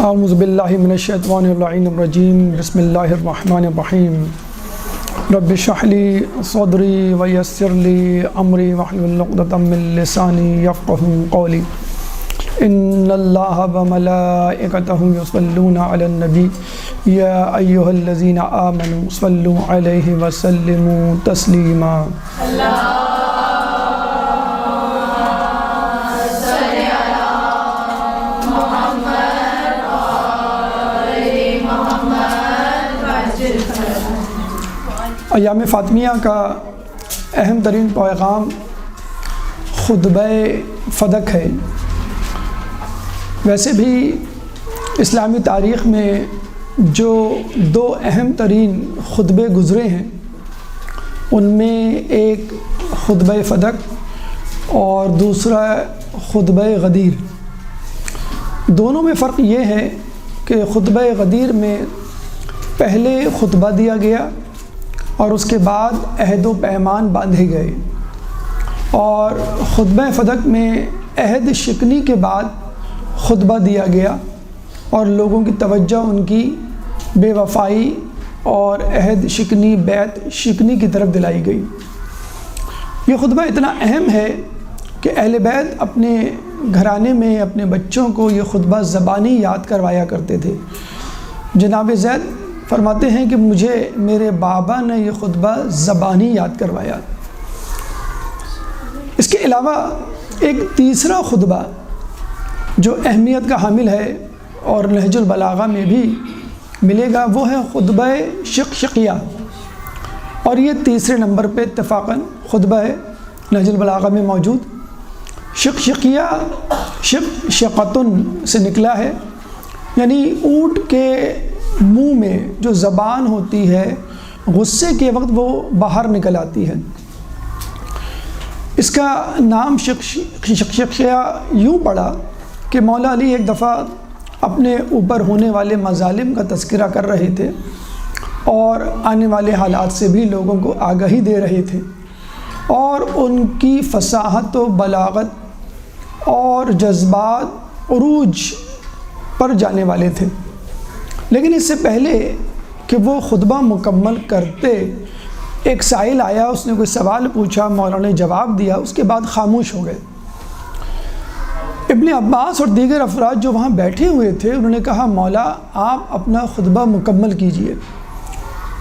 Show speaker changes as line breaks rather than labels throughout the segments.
اعوذ باللہ من الشیطان الرجیم بسم اللہ الرحمن الرحیم رب اشرح لی صدری ویسر لی امری واحلل عقدۃ من لسانی یفقهوا قولی ان اللہ وملائکتہ یصلون علی النبی یا ایھا الذین آمنوا صلوا علیہ وسلموا تسلیما۔ ایام فاطمیہ کا اہم ترین پیغام خطبہ فدق ہے۔ ویسے بھی اسلامی تاریخ میں جو دو اہم ترین خطبے گزرے ہیں ان میں ایک خطبہ فدق اور دوسرا خطبہ غدیر۔ دونوں میں فرق یہ ہے کہ خطبہ غدیر میں پہلے خطبہ دیا گیا اور اس کے بعد عہد و پیمان باندھے گئے، اور خطبہ فدق میں عہد شکنی کے بعد خطبہ دیا گیا اور لوگوں کی توجہ ان کی بے وفائی اور عہد شکنی بیعت شکنی کی طرف دلائی گئی۔ یہ خطبہ اتنا اہم ہے کہ اہل بیت اپنے گھرانے میں اپنے بچوں کو یہ خطبہ زبانی یاد کروایا کرتے تھے۔ جناب زید فرماتے ہیں کہ مجھے میرے بابا نے یہ خطبہ زبانی یاد کروایا۔ اس کے علاوہ ایک تیسرا خطبہ جو اہمیت کا حامل ہے اور نہج البلاغہ میں بھی ملے گا وہ ہے خطبہ شقشقیہ، اور یہ تیسرے نمبر پہ اتفاقاً خطبہ ہے نہج البلاغہ میں موجود۔ شقشقیہ شقشقتن سے نکلا ہے، یعنی اونٹ کے منہ میں جو زبان ہوتی ہے غصے کے وقت وہ باہر نکل آتی ہے۔ اس کا نام شقشقیہ یوں پڑا کہ مولا علی ایک دفعہ اپنے اوپر ہونے والے مظالم کا تذکرہ کر رہے تھے اور آنے والے حالات سے بھی لوگوں کو آگاہی دے رہے تھے، اور ان کی فصاحت و بلاغت اور جذبات عروج پر جانے والے تھے۔ لیکن اس سے پہلے کہ وہ خطبہ مکمل کرتے ایک سائل آیا، اس نے کوئی سوال پوچھا، مولانا نے جواب دیا، اس کے بعد خاموش ہو گئے۔ ابن عباس اور دیگر افراد جو وہاں بیٹھے ہوئے تھے انہوں نے کہا مولا آپ اپنا خطبہ مکمل کیجئے۔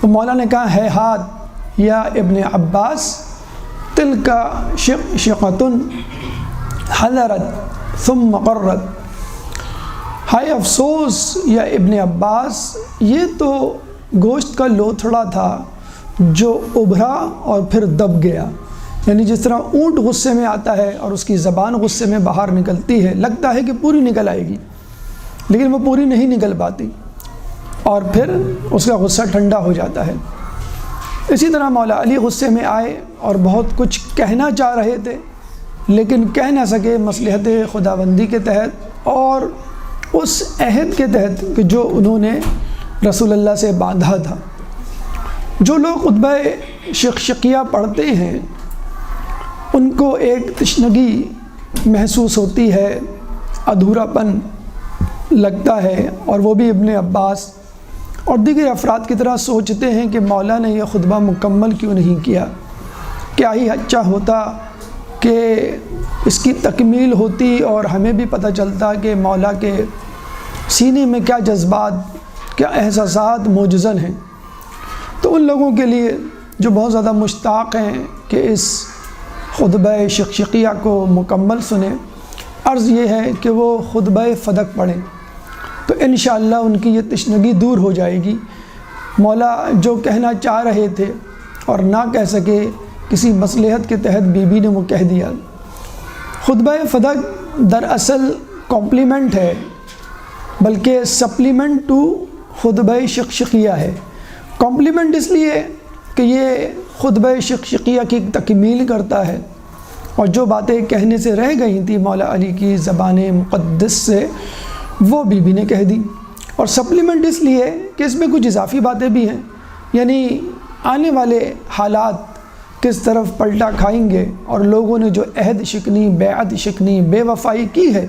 تو مولا نے کہا ہے ہاتھ یا ابن عباس تلک شقشقۃ حضرت ثم قرت، ہائے افسوس یا ابن عباس یہ تو گوشت کا لوتھڑا تھا جو ابھرا اور پھر دب گیا۔ یعنی جس طرح اونٹ غصے میں آتا ہے اور اس کی زبان غصے میں باہر نکلتی ہے، لگتا ہے کہ پوری نکل آئے گی لیکن وہ پوری نہیں نکل پاتی اور پھر اس کا غصہ ٹھنڈا ہو جاتا ہے۔ اسی طرح مولا علی غصے میں آئے اور بہت کچھ کہنا چاہ رہے تھے لیکن کہہ نہ سکے مصلحت خداوندی کے تحت اور اس عہد کے تحت کہ جو انہوں نے رسول اللہ سے باندھا تھا۔ جو لوگ خطبہ شقشقیہ پڑھتے ہیں ان کو ایک تشنگی محسوس ہوتی ہے، ادھورا پن لگتا ہے، اور وہ بھی ابن عباس اور دیگر افراد کی طرح سوچتے ہیں کہ مولا نے یہ خطبہ مکمل کیوں نہیں کیا، کیا ہی اچھا ہوتا کہ اس کی تکمیل ہوتی اور ہمیں بھی پتہ چلتا کہ مولا کے سینے میں کیا جذبات کیا احساسات موجزن ہیں۔ تو ان لوگوں کے لیے جو بہت زیادہ مشتاق ہیں کہ اس خطبہ شقشقیہ کو مکمل سنیں، عرض یہ ہے کہ وہ خطبہ فدق پڑھیں تو انشاءاللہ ان کی یہ تشنگی دور ہو جائے گی۔ مولا جو کہنا چاہ رہے تھے اور نہ کہہ سکے، کسی مصلحت کے تحت بی بی نے وہ کہہ دیا۔ خطبہ فدق دراصل کمپلیمنٹ ہے بلکہ سپلیمنٹ ٹو خطبہ شقشقیہ ہے۔ کمپلیمنٹ اس لیے کہ یہ خطبہ شقشقیہ کی تکمیل کرتا ہے اور جو باتیں کہنے سے رہ گئی تھیں مولا علی کی زبان مقدس سے وہ بی بی نے کہہ دی، اور سپلیمنٹ اس لیے کہ اس میں کچھ اضافی باتیں بھی ہیں، یعنی آنے والے حالات کس طرف پلٹا کھائیں گے اور لوگوں نے جو عہد شکنی بیعت شکنی بے وفائی کی ہے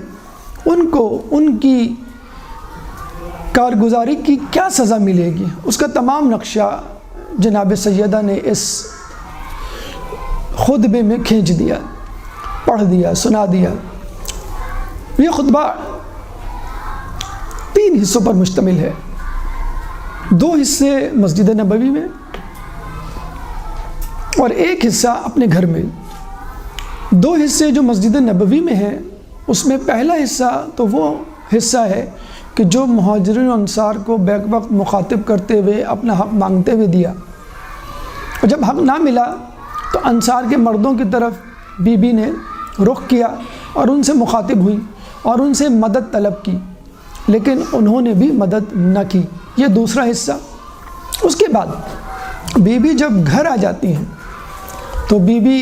ان کو ان کی کارگزاری کی کیا سزا ملے گی، اس کا تمام نقشہ جناب سیدہ نے اس خطبے میں کھینچ دیا، پڑھ دیا، سنا دیا۔ یہ خطبہ 3 حصوں پر مشتمل ہے، 2 حصے مسجد نبوی میں اور 1 حصہ اپنے گھر میں۔ 2 حصے جو مسجد نبوی میں ہیں، اس میں پہلا حصہ تو وہ حصہ ہے کہ جو مہاجرین و انصار کو بیک وقت مخاطب کرتے ہوئے اپنا حق مانگتے ہوئے دیا، اور جب حق نہ ملا تو انصار کے مردوں کی طرف بی بی نے رخ کیا اور ان سے مخاطب ہوئی اور ان سے مدد طلب کی، لیکن انہوں نے بھی مدد نہ کی۔ یہ دوسرا حصہ۔ اس کے بعد بی بی جب گھر آ جاتی ہیں تو بی بی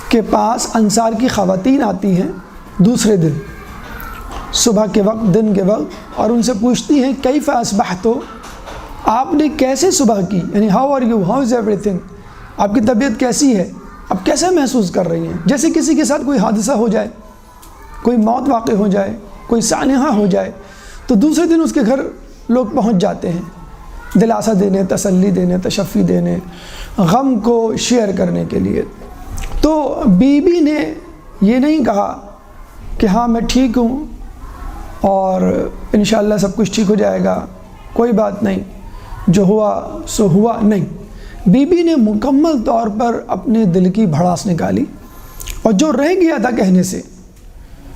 کے پاس انصار کی خواتین آتی ہیں دوسرے دن، صبح کے وقت، دن کے وقت، اور ان سے پوچھتی ہیں کیف اصبحتو، آپ نے کیسے صبح کی، یعنی how are you, how is everything, آپ کی طبیعت کیسی ہے، آپ کیسے محسوس کر رہی ہیں۔ جیسے کسی کے ساتھ کوئی حادثہ ہو جائے، کوئی موت واقع ہو جائے، کوئی سانحہ ہو جائے، تو دوسرے دن اس کے گھر لوگ پہنچ جاتے ہیں دلاسا دینے، تسلی دینے، تشفی دینے، غم کو شیئر کرنے کے لیے۔ تو بی بی نے یہ نہیں کہا کہ ہاں میں ٹھیک ہوں اور انشاءاللہ سب کچھ ٹھیک ہو جائے گا، کوئی بات نہیں، جو ہوا سو ہوا، نہیں۔ بی بی نے مکمل طور پر اپنے دل کی بھڑاس نکالی، اور جو رہ گیا تھا کہنے سے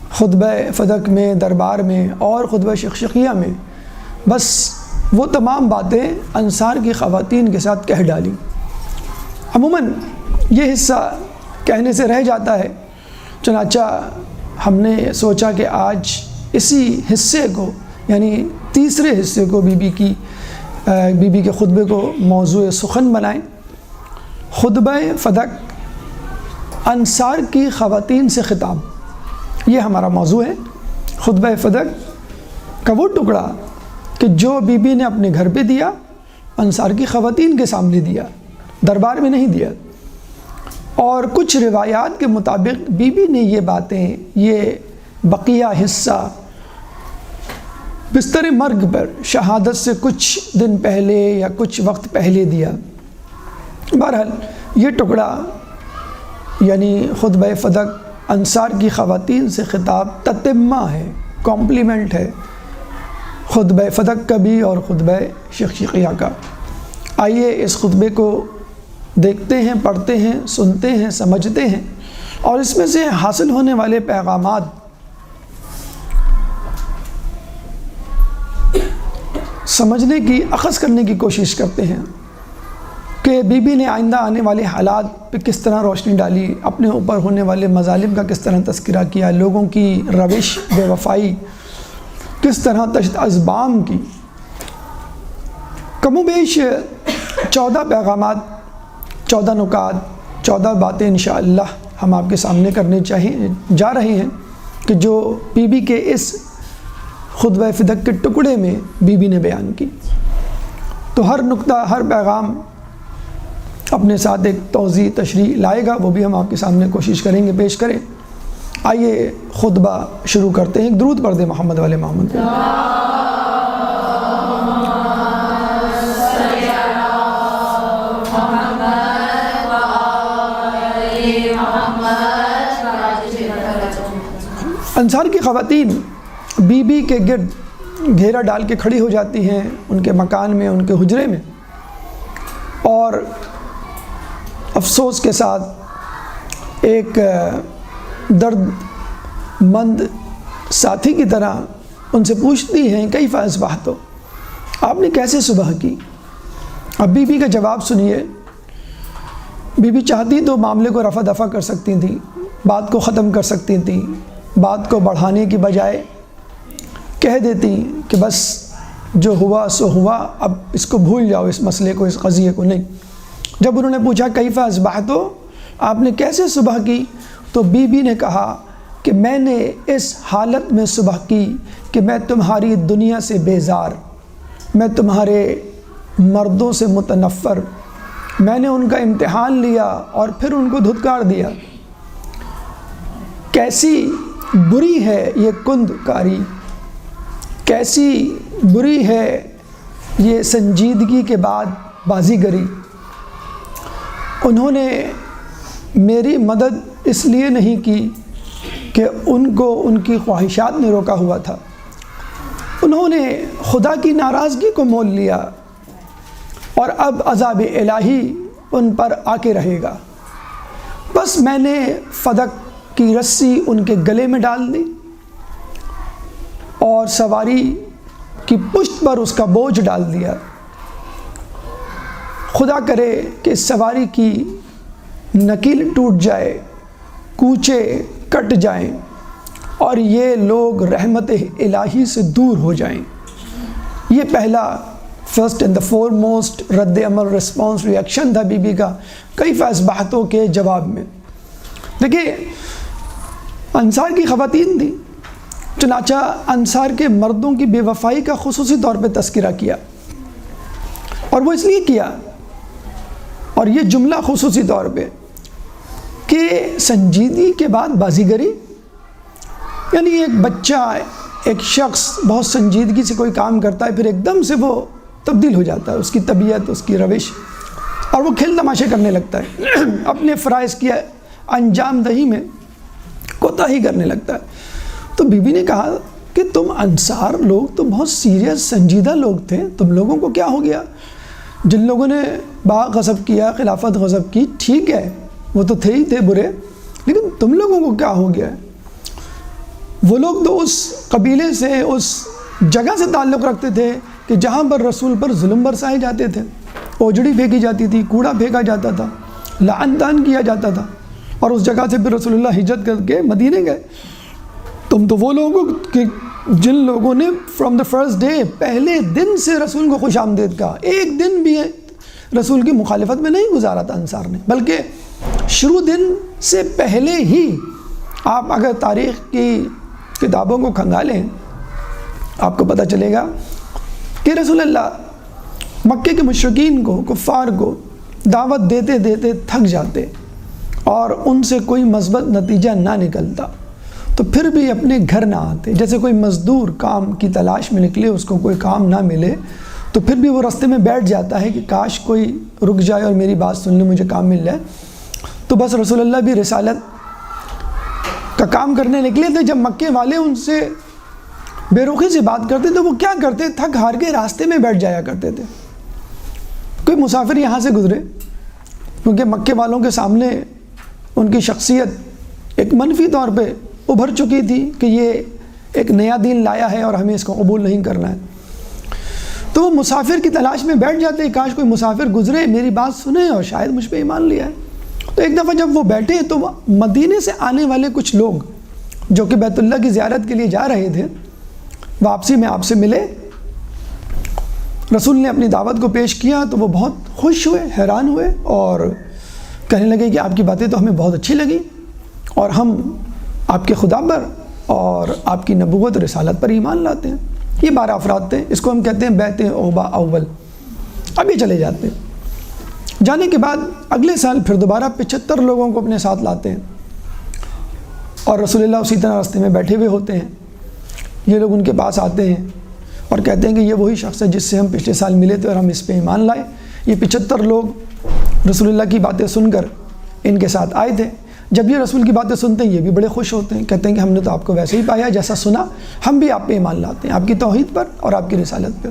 خطبہ فدق میں، دربار میں اور خطبہ شقشقیہ میں، بس وہ تمام باتیں انصار کی خواتین کے ساتھ کہہ ڈالی۔ عموماً یہ حصہ کہنے سے رہ جاتا ہے، چنانچہ ہم نے سوچا کہ آج اسی حصے کو، یعنی تیسرے حصے کو بی بی کے خطبے کو موضوع سخن بنائیں۔ خطبہ فدق، انصار کی خواتین سے خطاب، یہ ہمارا موضوع ہے۔ خطبہ فدق کا وہ ٹکڑا کہ جو بی بی نے اپنے گھر پہ دیا، انصار کی خواتین کے سامنے دیا، دربار میں نہیں دیا۔ اور کچھ روایات کے مطابق بی بی نے یہ باتیں، یہ بقیہ حصہ بستر مرگ پر شہادت سے کچھ دن پہلے یا کچھ وقت پہلے دیا۔ بہرحال یہ ٹکڑا یعنی خطبہ فدق انصار کی خواتین سے خطاب تتمہ ہے، کمپلیمنٹ ہے خطبہ فدق کا بھی اور خطبہ شقشقیہ کا۔ آئیے اس خطبے کو دیکھتے ہیں، پڑھتے ہیں، سنتے ہیں، سمجھتے ہیں، اور اس میں سے حاصل ہونے والے پیغامات سمجھنے کی، اخذ کرنے کی کوشش کرتے ہیں کہ بی بی نے آئندہ آنے والے حالات پہ کس طرح روشنی ڈالی، اپنے اوپر ہونے والے مظالم کا کس طرح تذکرہ کیا، لوگوں کی روش بے وفائی کس طرح تشدد ازبام کی۔ کم و بیش 14 پیغامات، 14 نکات، 14 باتیں انشاءاللہ ہم آپ کے سامنے کرنے جا رہے ہیں کہ جو بی بی کے اس خطبہ فدق کے ٹکڑے میں بی بی نے بیان کی۔ تو ہر نکتہ، ہر پیغام اپنے ساتھ ایک توضیح، تشریح لائے گا، وہ بھی ہم آپ کے سامنے کوشش کریں گے پیش کریں۔ آئیے خطبہ شروع کرتے ہیں۔ ایک درود پڑھ دیں محمد والے محمد۔ انصار کی خواتین بی بی کے گرد گھیرا ڈال کے کھڑی ہو جاتی ہیں، ان کے مکان میں، ان کے حجرے میں، اور افسوس کے ساتھ ایک درد مند ساتھی کی طرح ان سے پوچھتی ہیں کیف اصبحتو، آپ نے کیسے صبح کی۔ اب بی بی کا جواب سنیے۔ بی بی چاہتی تو معاملے کو رفع دفع کر سکتی تھیں، بات کو ختم کر سکتی تھیں، بات کو بڑھانے کی بجائے کہہ دیتی کہ بس جو ہوا سو ہوا، اب اس کو بھول جاؤ، اس مسئلے کو، اس قضیے کو نہیں۔ جب انہوں نے پوچھا کیف اصبحتو، آپ نے کیسے صبح کی، تو بی بی نے کہا کہ میں نے اس حالت میں صبح کی کہ میں تمہاری دنیا سے بیزار، میں تمہارے مردوں سے متنفر، میں نے ان کا امتحان لیا اور پھر ان کو دھتکار دیا۔ کیسی بری ہے یہ کند کاری، کیسی بری ہے یہ سنجیدگی کے بعد بازیگری۔ انہوں نے میری مدد اس لیے نہیں کی کہ ان کو ان کی خواہشات نے روکا ہوا تھا، انہوں نے خدا کی ناراضگی کو مول لیا اور اب عذاب الہی ان پر آ کے رہے گا۔ بس میں نے فدق کی رسی ان کے گلے میں ڈال دی اور سواری کی پشت پر اس کا بوجھ ڈال دیا۔ خدا کرے کہ اس سواری کی نکیل ٹوٹ جائے، کوچے کٹ جائیں اور یہ لوگ رحمت الہی سے دور ہو جائیں۔ یہ پہلا first and the foremost رد عمل رسپانس ریئیکشن تھا بی بی کا کئی فاسبحتوں کے جواب میں۔ دیکھیے انصار کی خواتین تھیں، چنانچہ انصار کے مردوں کی بے وفائی کا خصوصی طور پہ تذکرہ کیا، اور وہ اس لیے کیا، اور یہ جملہ خصوصی طور پہ کہ سنجیدگی کے بعد بازیگری، یعنی ایک بچہ، ایک شخص بہت سنجیدگی سے کوئی کام کرتا ہے، پھر ایک دم سے وہ تبدیل ہو جاتا ہے، اس کی طبیعت، اس کی روش، اور وہ کھیل تماشے کرنے لگتا ہے، اپنے فرائض کی انجام دہی میں کوتاہی کرنے لگتا ہے۔ تو بی بی نے کہا کہ تم انصار لوگ تو بہت سیریس سنجیدہ لوگ تھے، تم لوگوں کو کیا ہو گیا؟ جن لوگوں نے باغ غصب کیا، خلافت غصب کی، ٹھیک ہے وہ تو تھے ہی تھے برے، لیکن تم لوگوں کو کیا ہو گیا؟ وہ لوگ تو اس قبیلے سے، اس جگہ سے تعلق رکھتے تھے کہ جہاں پر رسول پر ظلم برسائے جاتے تھے، اوجڑی پھینکی جاتی تھی، کوڑا پھینکا جاتا تھا، لعن طعن کیا جاتا تھا، اور اس جگہ سے پھر رسول اللہ ہجرت کر کے مدینے گئے۔ تم تو وہ لوگوں کہ جن لوگوں نے فرام دا فرسٹ ڈے، پہلے دن سے رسول کو خوش آمدید کہا، ایک دن بھی رسول کی مخالفت میں نہیں گزارا تھا انصار نے، بلکہ شروع دن سے پہلے ہی آپ اگر تاریخ کی کتابوں کو کھنگالیں آپ کو پتہ چلے گا کہ رسول اللہ مکے کے مشرکین کو، کفار کو دعوت دیتے دیتے تھک جاتے اور ان سے کوئی مثبت نتیجہ نہ نکلتا تو پھر بھی اپنے گھر نہ آتے۔ جیسے کوئی مزدور کام کی تلاش میں نکلے، اس کو کوئی کام نہ ملے تو پھر بھی وہ راستے میں بیٹھ جاتا ہے کہ کاش کوئی رک جائے اور میری بات سن لے، مجھے کام مل جائے۔ تو بس رسول اللہ بھی رسالت کا کام کرنے نکلے تھے۔ جب مکے والے ان سے بے رخی سے بات کرتے تو وہ کیا کرتے؟ تھک ہار کے راستے میں بیٹھ جایا کرتے تھے۔ کوئی مسافر یہاں سے گزرے، کیونکہ مکے والوں کے سامنے ان کی شخصیت ایک منفی طور پہ ابھر چکی تھی کہ یہ ایک نیا دین لایا ہے اور ہمیں اس کو قبول نہیں کرنا ہے، تو وہ مسافر کی تلاش میں بیٹھ جاتے، کاش کوئی مسافر گزرے، میری بات سنے اور شاید مجھ پہ ایمان لیا ہے۔ تو ایک دفعہ جب وہ بیٹھے تو مدینے سے آنے والے کچھ لوگ جو کہ بیت اللہ کی زیارت کے لیے جا رہے تھے، واپسی میں آپ سے ملے، رسول نے اپنی دعوت کو پیش کیا تو وہ بہت خوش ہوئے، حیران ہوئے اور کہنے لگے کہ آپ کی باتیں تو ہمیں بہت اچھی لگی اور ہم آپ کے خدا پر اور آپ کی نبوت رسالت پر ایمان لاتے ہیں۔ یہ 12 افراد تھے، اس کو ہم کہتے ہیں بیعت عقبہ اول۔ اب یہ چلے جاتے ہیں، جانے کے بعد اگلے سال پھر دوبارہ 75 لوگوں کو اپنے ساتھ لاتے ہیں اور رسول اللہ اسی طرح راستے میں بیٹھے ہوئے ہوتے ہیں۔ یہ لوگ ان کے پاس آتے ہیں اور کہتے ہیں کہ یہ وہی شخص ہے جس سے ہم پچھلے سال ملے تھے اور ہم اس پہ ایمان لائے۔ یہ 75 لوگ رسول اللہ کی باتیں سن کر ان کے ساتھ آئے تھے۔ جب یہ رسول کی باتیں سنتے ہیں یہ بھی بڑے خوش ہوتے ہیں، کہتے ہیں کہ ہم نے تو آپ کو ویسے ہی پایا جیسا سنا، ہم بھی آپ پہ ایمان لاتے ہیں، آپ کی توحید پر اور آپ کی رسالت پر۔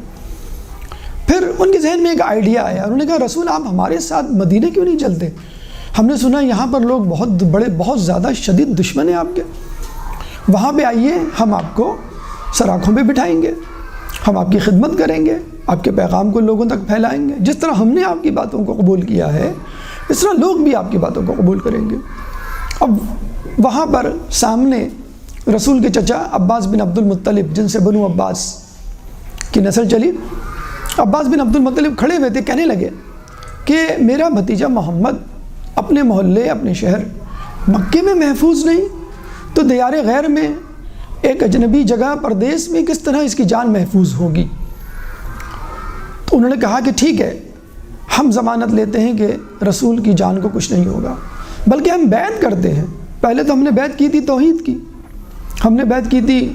پھر ان کے ذہن میں ایک آئیڈیا آیا، انہوں نے کہا رسول آپ ہمارے ساتھ مدینہ کیوں نہیں چلتے؟ ہم نے سنا یہاں پر لوگ بہت زیادہ شدید دشمن ہیں آپ کے، وہاں پہ آئیے، ہم آپ کو سراخوں پہ بٹھائیں گے، ہم آپ کی خدمت کریں گے، آپ کے پیغام کو لوگوں تک پھیلائیں گے، جس طرح ہم نے آپ کی باتوں کو قبول کیا ہے اس طرح لوگ بھی آپ کی باتوں کو قبول کریں گے۔ اب وہاں پر سامنے رسول کے چچا عباس بن عبد المطلب، جن سے بنو عباس کی نسل چلی، عباس بن عبد المطلب کھڑے ہوئے تھے، کہنے لگے کہ میرا بھتیجا محمد اپنے محلے، اپنے شہر مکے میں محفوظ نہیں تو دیار غیر میں ایک اجنبی جگہ پردیس میں کس طرح اس کی جان محفوظ ہوگی؟ تو انہوں نے کہا کہ ٹھیک ہے، ہم ضمانت لیتے ہیں کہ رسول کی جان کو کچھ نہیں ہوگا، بلکہ ہم بیعت کرتے ہیں۔ پہلے تو ہم نے بیعت کی تھی توحید کی، ہم نے بیعت کی تھی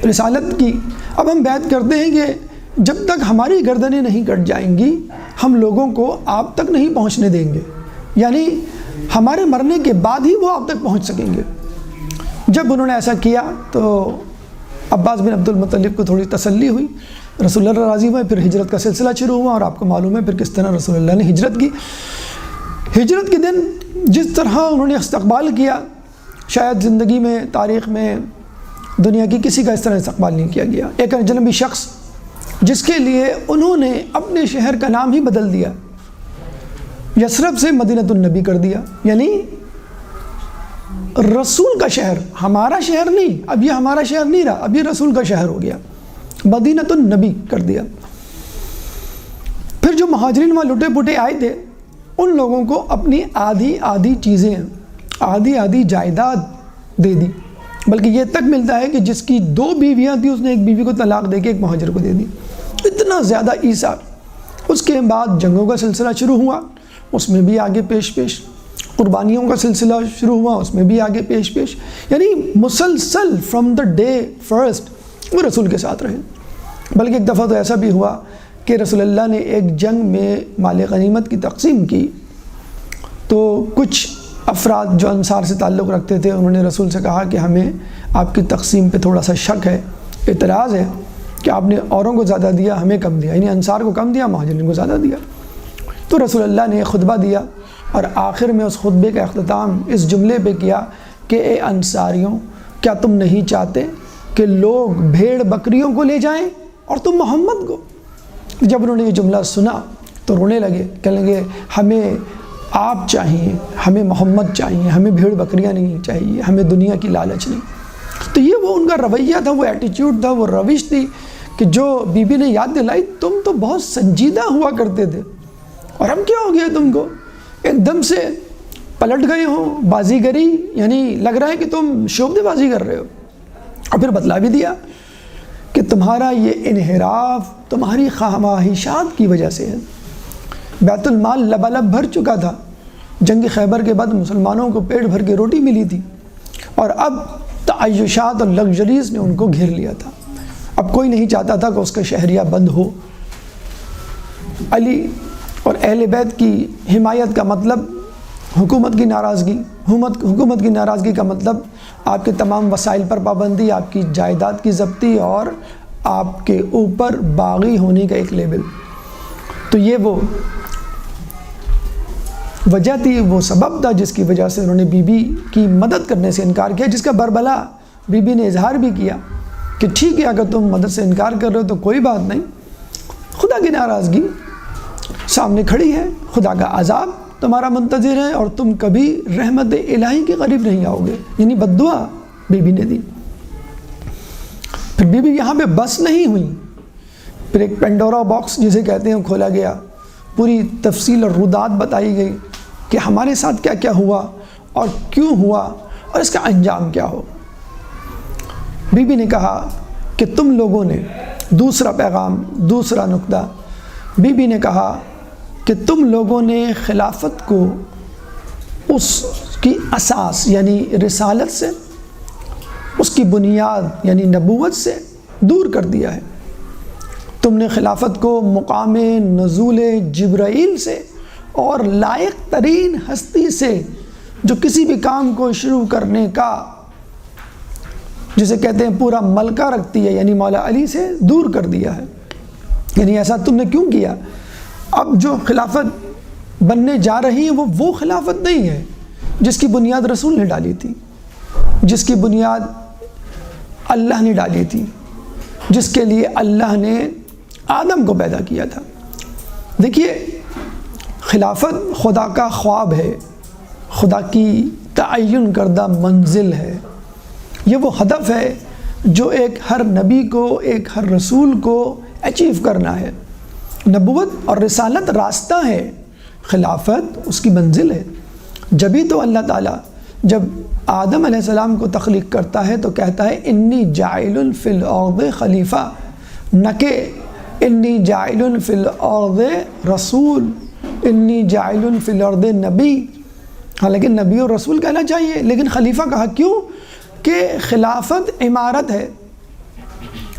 رسالت کی۔ اب ہم بیعت کرتے ہیں کہ جب تک ہماری گردنیں نہیں کٹ جائیں گی ہم لوگوں کو آپ تک نہیں پہنچنے دیں گے، یعنی ہمارے مرنے کے بعد ہی وہ آپ تک پہنچ سکیں گے۔ جب انہوں نے ایسا کیا تو عباس بن عبد المطلب کو تھوڑی تسلی ہوئی، رسول اللہ راضی ہوئے، پھر ہجرت کا سلسلہ شروع ہوا، اور آپ کو معلوم ہے پھر کس طرح رسول اللہ نے ہجرت کی۔ ہجرت کے دن جس طرح انہوں نے استقبال کیا، شاید زندگی میں، تاریخ میں، دنیا کی کسی کا اس طرح استقبال نہیں کیا گیا۔ ایک اجنبی شخص جس کے لیے انہوں نے اپنے شہر کا نام ہی بدل دیا، یثرب سے مدینۃ النبی کر دیا، یعنی رسول کا شہر، ہمارا شہر نہیں، اب یہ ہمارا شہر نہیں رہا، اب یہ رسول کا شہر ہو گیا، مدینۃ النبی کر دیا۔ پھر جو مہاجرین وہاں لٹے پٹے آئے تھے ان لوگوں کو اپنی آدھی چیزیں، آدھی جائیداد دے دی، بلکہ یہ تک ملتا ہے کہ جس کی 2 بیویاں تھیں اس نے ایک بیوی کو طلاق دے کے ایک مہاجر کو دے دی، اتنا زیادہ ایثار۔ اس کے بعد جنگوں کا سلسلہ شروع ہوا، اس میں بھی آگے پیش، قربانیوں کا سلسلہ شروع ہوا، اس میں بھی آگے پیش، یعنی مسلسل فرام دا ڈے فرسٹ وہ رسول کے ساتھ رہے۔ بلکہ ایک دفعہ تو ایسا بھی ہوا کہ رسول اللہ نے ایک جنگ میں مال غنیمت کی تقسیم کی تو کچھ افراد جو انصار سے تعلق رکھتے تھے انہوں نے رسول سے کہا کہ ہمیں آپ کی تقسیم پہ تھوڑا سا شک ہے، اعتراض ہے کہ آپ نے اوروں کو زیادہ دیا، ہمیں کم دیا، یعنی انصار کو کم دیا، مہاجرین کو زیادہ دیا۔ تو رسول اللہ نے ایک خطبہ دیا اور آخر میں اس خطبے کا اختتام اس جملے پہ کیا کہ اے انصاریوں، کیا تم نہیں چاہتے کہ لوگ بھیڑ بکریوں کو لے جائیں اور تم محمد کو؟ جب انہوں نے یہ جملہ سنا تو رونے لگے، کہنے لگے ہمیں آپ چاہیے، ہمیں محمد چاہیے، ہمیں بھیڑ بکریاں نہیں چاہیے، ہمیں دنیا کی لالچ نہیں۔ تو یہ وہ ان کا رویہ تھا، وہ ایٹیٹیوڈ تھا، وہ روش تھی کہ جو بی بی نے یاد دلائی تم تو بہت سنجیدہ ہوا کرتے تھے اور اب کیا ہو گیا تم کو، ایک دم سے پلٹ گئے ہو، بازیگری، یعنی لگ رہا ہے کہ تم شعبدے بازی کر رہے ہو۔ اور پھر بتلا بھی دیا کہ تمہارا یہ انحراف تمہاری خواہشات کی وجہ سے ہے۔ بیت المال لبالب بھر چکا تھا، جنگ خیبر کے بعد مسلمانوں کو پیٹ بھر کے روٹی ملی تھی، اور اب تعیشات اور لگژریز نے ان کو گھیر لیا تھا۔ اب کوئی نہیں چاہتا تھا کہ اس کا شہریہ بند ہو۔ علی اور اہل بیت کی حمایت کا مطلب حکومت کی ناراضگی، حکومت کی ناراضگی کا مطلب آپ کے تمام وسائل پر پابندی، آپ کی جائیداد کی ضبطی اور آپ کے اوپر باغی ہونے کا ایک لیبل۔ تو یہ وہ وجہ تھی، وہ سبب تھا جس کی وجہ سے انہوں نے بی بی کی مدد کرنے سے انکار کیا، جس کا بربلا بی بی نے اظہار بھی کیا کہ ٹھیک ہے اگر تم مدد سے انکار کر رہے ہو تو کوئی بات نہیں، خدا کی ناراضگی سامنے کھڑی ہے، خدا کا عذاب تمہارا منتظر ہے اور تم کبھی رحمت الہی کے قریب نہیں آؤ گے، یعنی بد دعا بی بی نے دی۔ پھر بی بی یہاں پہ بس نہیں ہوئی، پھر ایک پینڈورا باکس جسے کہتے ہیں کھولا گیا، پوری تفصیل اور رودات بتائی گئی کہ ہمارے ساتھ کیا کیا ہوا اور کیوں ہوا اور اس کا انجام کیا ہو۔ بی بی نے کہا کہ تم لوگوں نے، دوسرا پیغام، دوسرا نقطہ، بی بی نے کہا کہ تم لوگوں نے خلافت کو اس کی اساس یعنی رسالت سے، اس کی بنیاد یعنی نبوت سے دور کر دیا ہے۔ تم نے خلافت کو مقام نزول جبرائیل سے اور لائق ترین ہستی سے جو کسی بھی کام کو شروع کرنے کا، جسے کہتے ہیں پورا ملکہ رکھتی ہے، یعنی مولا علی سے دور کر دیا ہے۔ یعنی ایسا تم نے کیوں کیا؟ اب جو خلافت بننے جا رہی ہے وہ خلافت نہیں ہے جس کی بنیاد رسول نے ڈالی تھی، جس کی بنیاد اللہ نے ڈالی تھی، جس کے لیے اللہ نے آدم کو پیدا کیا تھا۔ دیکھیے، خلافت خدا کا خواب ہے، خدا کی تعین کردہ منزل ہے، یہ وہ ہدف ہے جو ایک ہر نبی کو، ایک ہر رسول کو اچیو کرنا ہے۔ نبوت اور رسالت راستہ ہے، خلافت اس کی منزل ہے۔ جبھی تو اللہ تعالیٰ جب آدم علیہ السلام کو تخلیق کرتا ہے تو کہتا ہے انی جاعل فی الارض خلیفہ، نہ کہ انی جاعل فی الارض رسول، انی جاعل فی الارض نبی۔ حالانکہ نبی اور رسول کہنا چاہیے، لیکن خلیفہ کہا، کیوں کہ خلافت عمارت ہے،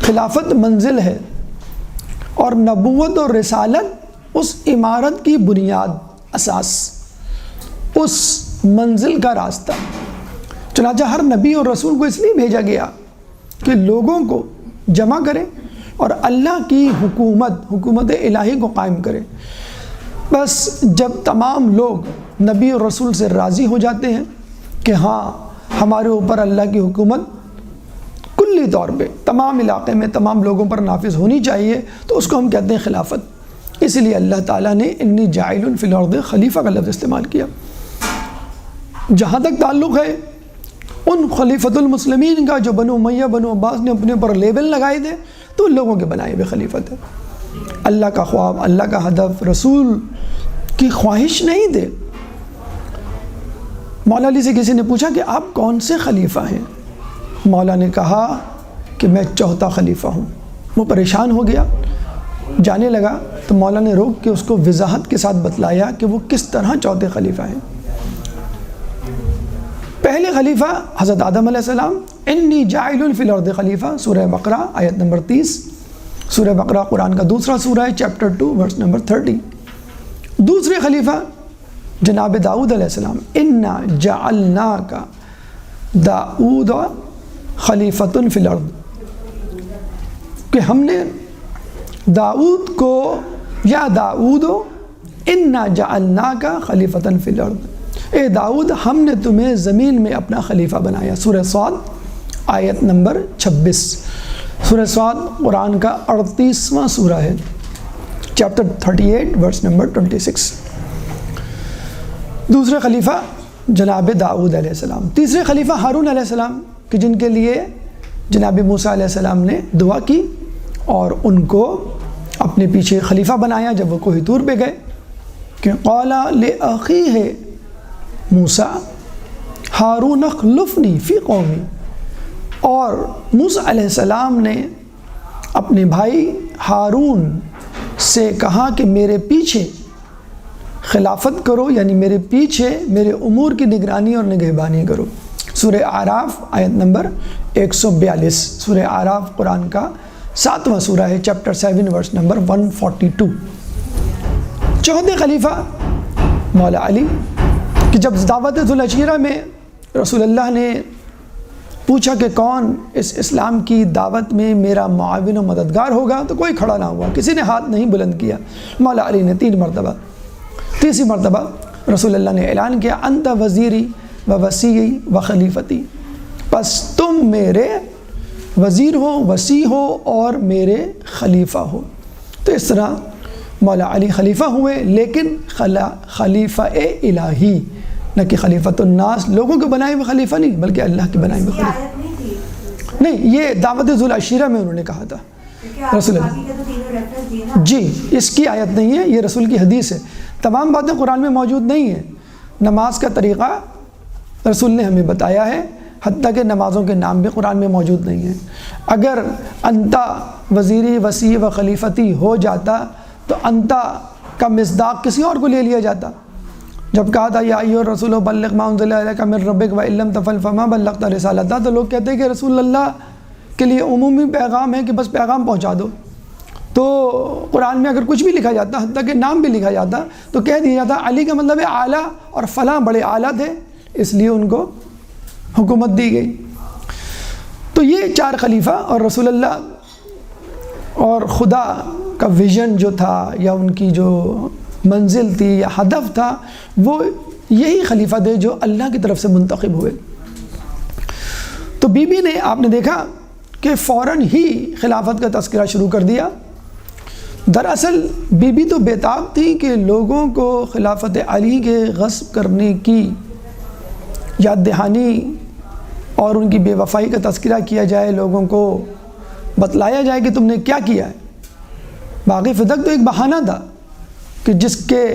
خلافت منزل ہے اور نبوت اور رسالت اس عمارت کی بنیاد، اساس، اس منزل کا راستہ۔ چنانچہ ہر نبی اور رسول کو اس لیے بھیجا گیا کہ لوگوں کو جمع کرے اور اللہ کی حکومت الہی کو قائم کرے۔ بس جب تمام لوگ نبی اور رسول سے راضی ہو جاتے ہیں کہ ہاں ہمارے اوپر اللہ کی حکومت کلی طور پہ تمام علاقے میں تمام لوگوں پر نافذ ہونی چاہیے، تو اس کو ہم کہتے ہیں خلافت۔ اس لیے اللہ تعالیٰ نے انی جاعل فی الارض خلیفہ کا لفظ استعمال کیا۔ جہاں تک تعلق ہے ان خلیفۃ المسلمین کا جو بنو امیہ بنو عباس نے اپنے اوپر لیبل لگائے تھے، تو ان لوگوں کے بنائے ہوئے خلیفت ہے۔ اللہ کا خواب، اللہ کا ہدف، رسول کی خواہش نہیں تھے۔ مولا علی سے کسی نے پوچھا کہ آپ کون سے خلیفہ ہیں؟ مولا نے کہا کہ میں چوتھا خلیفہ ہوں۔ وہ پریشان ہو گیا، جانے لگا تو مولا نے روک کے اس کو وضاحت کے ساتھ بتلایا کہ وہ کس طرح چوتھے خلیفہ ہیں۔ پہلے خلیفہ حضرت آدم علیہ السلام، انی جاعل فی الارض خلیفہ، سورہ بقرہ آیت نمبر 30۔ سورہ بقرہ قرآن کا دوسرا سورہ ہے، چیپٹر 2 ورس نمبر 30۔ دوسرے خلیفہ جناب داؤد علیہ السلام، انا جعلناک داؤد خلیفۃ فی الارض، کہ ہم نے داؤد کو، یا داؤد انا جعلناک خلیفۃ فی الارض، اے داؤد ہم نے تمہیں زمین میں اپنا خلیفہ بنایا۔ سورہ صاد آیت نمبر 26۔ سورہ صاد قرآن کا 38واں سورہ ہے، چیپٹر 38 ورس نمبر 26۔ دوسرے خلیفہ جناب داؤد علیہ السلام۔ تیسرے خلیفہ ہارون علیہ السلام، کہ جن کے لیے جناب موسیٰ علیہ السلام نے دعا کی اور ان کو اپنے پیچھے خلیفہ بنایا جب وہ کوہ طور پہ گئے، کہ قال لأخیہ موسیٰ ہارون اخلفنی فی قومی، اور موسیٰ علیہ السلام نے اپنے بھائی ہارون سے کہا کہ میرے پیچھے خلافت کرو، یعنی میرے پیچھے میرے امور کی نگرانی اور نگہبانی کرو۔ سورہ اعراف آیت نمبر 142۔ سورہ اعراف قرآن کا 7واں سورہ ہے، چیپٹر 7 ورس نمبر 142۔ چوتھے خلیفہ مولا علی، کہ جب دعوت ذو العشیرہ میں رسول اللہ نے پوچھا کہ کون اس اسلام کی دعوت میں میرا معاون و مددگار ہوگا، تو کوئی کھڑا نہ ہوا، کسی نے ہاتھ نہیں بلند کیا۔ مولا علی نے 3 مرتبہ، تیسری مرتبہ رسول اللہ نے اعلان کیا، انت وزیری و وصیی و خلیفتی، پس تم میرے وزیر ہو، وصی ہو اور میرے خلیفہ ہو۔ تو اس طرح مولا علی خلیفہ ہوئے، لیکن خلیفہ الہی، نہ کہ خلیفۃ الناس، لوگوں کے بنائے ہوئے خلیفہ نہیں، بلکہ اللہ کے بنائے ہوئے خلیفہ۔ نہیں، یہ دعوت ذو العشیرہ میں انہوں نے کہا تھا رسول اللہ۔ جی، اس کی آیت نہیں ہے، یہ رسول کی حدیث ہے۔ تمام باتیں قرآن میں موجود نہیں ہیں۔ نماز کا طریقہ رسول نے ہمیں بتایا ہے، حتیٰ کہ نمازوں کے نام بھی قرآن میں موجود نہیں ہیں۔ اگر انتا وزیری وصی و خلیفتی ہو جاتا تو انتا کا مصداق کسی اور کو لے لیا جاتا۔ جب کہا تھا یا ایھا الرسول بلغ ما انزل الیک من ربک وان لم تفعل فما بلغت رسالتہ، تو لوگ کہتے ہیں کہ رسول اللہ کے لیے عمومی پیغام ہے کہ بس پیغام پہنچا دو۔ تو قرآن میں اگر کچھ بھی لکھا جاتا، حتیٰ کہ نام بھی لکھا جاتا، تو کہہ دیا جاتا علی کا مطلب ہے اعلیٰ، اور فلاں بڑے اعلیٰ تھے، اس لیے ان کو حکومت دی گئی۔ تو یہ 4 خلیفہ، اور رسول اللہ اور خدا کا ویژن جو تھا، یا ان کی جو منزل تھی یا ہدف تھا، وہ یہی خلیفہ تھے جو اللہ کی طرف سے منتخب ہوئے۔ تو بی بی نے، آپ نے دیکھا کہ فوراً ہی خلافت کا تذکرہ شروع کر دیا۔ دراصل بی بی تو بےتاب تھی کہ لوگوں کو خلافت علی کے غصب کرنے کی یاد دہانی اور ان کی بے وفائی کا تذکرہ کیا جائے، لوگوں کو بتلایا جائے کہ تم نے کیا کیا ہے۔ باقی فتق تو ایک بہانہ تھا کہ جس کے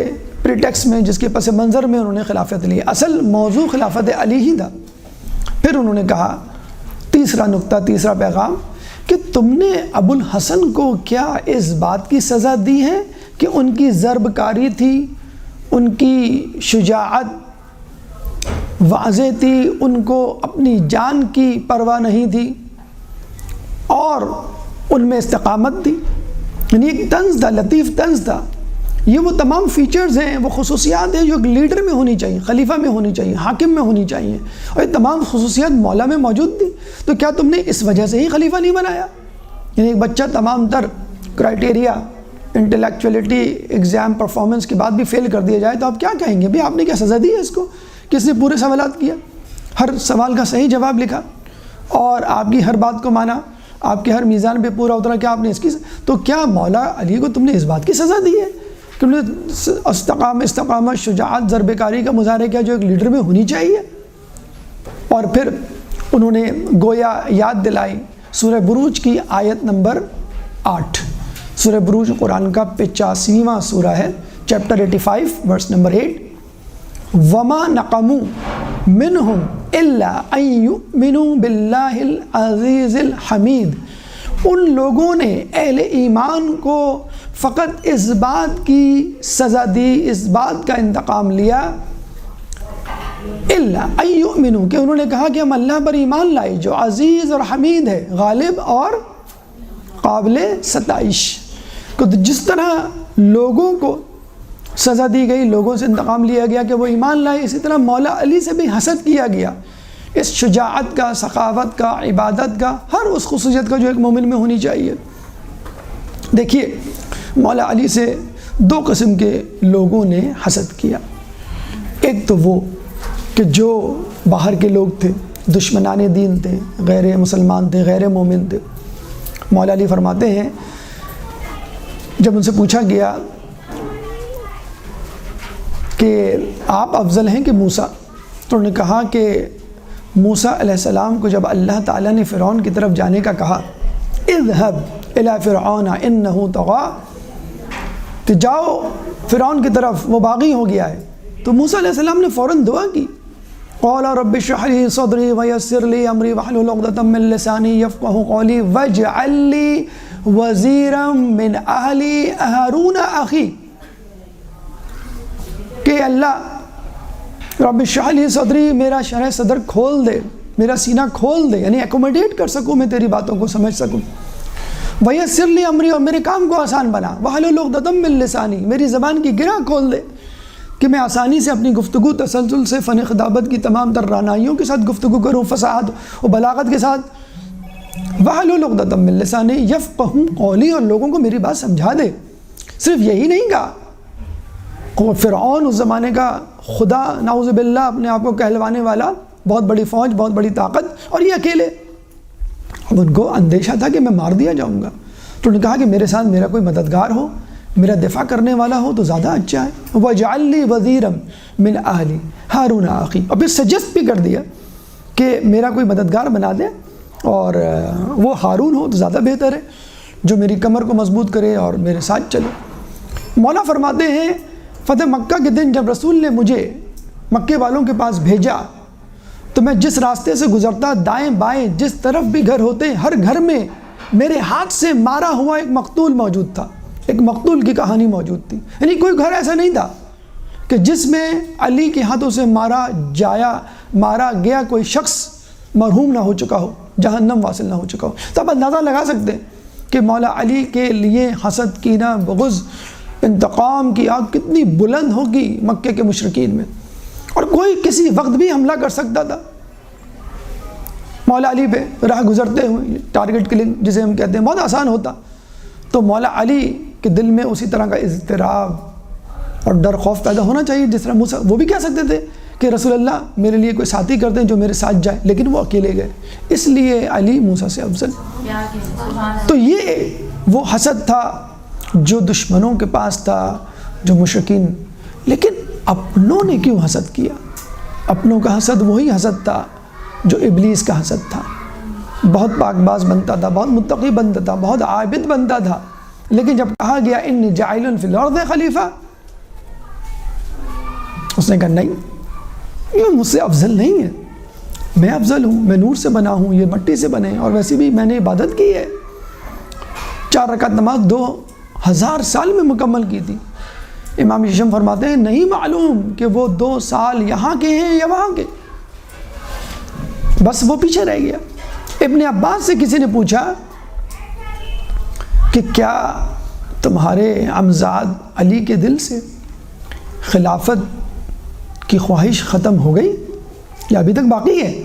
پریٹیکس میں، جس کے پس منظر میں انہوں نے خلافت لی، اصل موضوع خلافت علی ہی تھا۔ پھر انہوں نے کہا، تیسرا نقطہ، تیسرا پیغام، کہ تم نے ابو الحسن کو کیا اس بات کی سزا دی ہے کہ ان کی ضرب کاری تھی، ان کی شجاعت واضح تھی، ان کو اپنی جان کی پرواہ نہیں تھی، اور ان میں استقامت تھی، یعنی ایک طنز تھا، لطیف طنز تھا۔ یہ وہ تمام فیچرز ہیں، وہ خصوصیات ہیں جو ایک لیڈر میں ہونی چاہیے، خلیفہ میں ہونی چاہیے، حاکم میں ہونی چاہیے، اور یہ تمام خصوصیات مولا میں موجود تھی۔ تو کیا تم نے اس وجہ سے ہی خلیفہ نہیں بنایا؟ یعنی ایک بچہ تمام تر کرائٹیریا، انٹلیکچولیٹی، ایگزام پرفارمنس کے بعد بھی فیل کر دیا جائے تو آپ کیا کہیں گے؟ بھی آپ نے کیا سزا دی ہے اس کو؟ کس نے پورے سوالات کیا، ہر سوال کا صحیح جواب لکھا اور آپ کی ہر بات کو مانا، آپ کے ہر میزان پہ پورا اترا، کیا آپ نے اس کی تو کیا مولا علی کو تم نے اس بات کی سزا دی ہے کہ انہوں نے استقامت، شجاعت، ضرب کاری کا مظاہرہ کیا جو ایک لیڈر میں ہونی چاہیے؟ اور پھر انہوں نے گویا یاد دلائی سورہ بروج کی آیت نمبر 8۔ سورہ بروج قرآن کا 85واں سورہ ہے، چیپٹر 85 ورس نمبر 8۔ وَمَا نَقَمُوا مِنْهُمْ إِلَّا أَن يُؤْمِنُوا بِاللَّهِ الْعَزِيزِ الْحَمِيدِ، ان لوگوں نے اہل ایمان کو فقط اس بات کی سزا دی، اس بات کا انتقام لیا، إِلَّا أَن يُؤْمِنُوا، کہ انہوں نے کہا کہ ہم اللہ پر ایمان لائے جو عزیز اور حمید ہے، غالب اور قابل ستائش۔ تو جس طرح لوگوں کو سزا دی گئی، لوگوں سے انتقام لیا گیا کہ وہ ایمان لائے، اسی طرح مولا علی سے بھی حسد کیا گیا، اس شجاعت کا، سخاوت کا، عبادت کا، ہر اس خصوصیت کا جو ایک مومن میں ہونی چاہیے۔ دیکھیے مولا علی سے دو قسم کے لوگوں نے حسد کیا۔ ایک تو وہ کہ جو باہر کے لوگ تھے، دشمنان دین تھے، غیر مسلمان تھے، غیر مومن تھے۔ مولا علی فرماتے ہیں جب ان سے پوچھا گیا کہ آپ افضل ہیں کہ موسیٰ، تو انہوں نے کہا کہ موسیٰ علیہ السلام کو جب اللہ تعالیٰ نے فرعون کی طرف جانے کا کہا، اذهب الى فرعون انه طغى، تو جاؤ فرعون کی طرف، وہ باغی ہو گیا ہے، تو موسیٰ علیہ السلام نے فوراً دعا کی، قال رب اشرح لي صدري ويسر لي امري واحلل عقدة من لساني يفقهوا قولي واجعل لي وزيرا من اهلي هارون اخي، کہ اللہ رب اشرح لي صدری، میرا شرح صدر کھول دے، میرا سینہ کھول دے، یعنی ایکوموڈیٹ کر سکوں، میں تیری باتوں کو سمجھ سکوں، ویسر لی امری، اور میرے کام کو آسان بنا، واحلل عقدۃ من لسانی، میری زبان کی گرہ کھول دے کہ میں آسانی سے اپنی گفتگو تسلسل سے فن خطابت کی تمام تر رعنائیوں کے ساتھ گفتگو کروں، فصاحت و بلاغت کے ساتھ، واحلل عقدۃ من لسانی یفقہوا قولی، اور لوگوں کو میری بات سمجھا دے۔ صرف یہی نہیں کہا، فرعون اس زمانے کا خدا نعوذ باللہ اپنے آپ کو کہلوانے والا، بہت بڑی فوج، بہت بڑی طاقت، اور یہ اکیلے، اب ان کو اندیشہ تھا کہ میں مار دیا جاؤں گا، تو انہوں نے کہا کہ میرے ساتھ میرا کوئی مددگار ہو، میرا دفاع کرنے والا ہو تو زیادہ اچھا ہے، وَاجْعَلْ لِي وَزِيرًا مِنْ أَهْلِي هَارُونَ أَخِي، اور پھر سجیسٹ بھی کر دیا کہ میرا کوئی مددگار بنا دے اور وہ ہارون ہو تو زیادہ بہتر ہے، جو میری کمر کو مضبوط کرے اور میرے ساتھ چلے۔ مولا فرماتے ہیں فتح مکہ کے دن جب رسول نے مجھے مکے والوں کے پاس بھیجا تو میں جس راستے سے گزرتا، دائیں بائیں جس طرف بھی گھر ہوتے، ہر گھر میں میرے ہاتھ سے مارا ہوا ایک مقتول موجود تھا، ایک مقتول کی کہانی موجود تھی، یعنی کوئی گھر ایسا نہیں تھا کہ جس میں علی کے ہاتھوں سے مارا گیا کوئی شخص مرحوم نہ ہو چکا ہو، جہنم واصل نہ ہو چکا ہو۔ تو آپ اندازہ لگا سکتے ہیں کہ مولا علی کے لیے حسد، کینہ، بغض، انتقام کی آگ کتنی بلند ہوگی مکے کے مشرکین میں، اور کوئی کسی وقت بھی حملہ کر سکتا تھا مولا علی پہ، راہ گزرتے ہوئے ٹارگٹ کلنگ جسے ہم کہتے ہیں بہت آسان ہوتا۔ تو مولا علی کے دل میں اسی طرح کا اضطراب اور ڈر خوف پیدا ہونا چاہیے، جس طرح موسیٰ، وہ بھی کہہ سکتے تھے کہ رسول اللہ میرے لیے کوئی ساتھی کر دیں جو میرے ساتھ جائے، لیکن وہ اکیلے گئے، اس لیے علی موسیٰ سے افضل۔ تو یہ وہ حسد تھا جو دشمنوں کے پاس تھا، جو مشرکین، لیکن اپنوں نے کیوں حسد کیا؟ اپنوں کا حسد وہی حسد تھا جو ابلیس کا حسد تھا، بہت پاک باز بنتا تھا، بہت متقی بنتا تھا، بہت عابد بنتا تھا، لیکن جب کہا گیا انی جاعل فی الارض خلیفہ، اس نے کہا نہیں، یہ مجھ سے افضل نہیں ہے، میں افضل ہوں، میں نور سے بنا ہوں، یہ مٹی سے بنے، اور ویسے بھی میں نے عبادت کی ہے، 4 رکعت نماز 2000 سال میں مکمل کی تھی۔ امام ششم فرماتے ہیں نہیں معلوم کہ وہ 2 سال یہاں کے ہیں یا وہاں کے، بس وہ پیچھے رہ گیا۔ ابن عباس سے کسی نے پوچھا کہ کیا تمہارے عمزاد علی کے دل سے خلافت کی خواہش ختم ہو گئی یا ابھی تک باقی ہے؟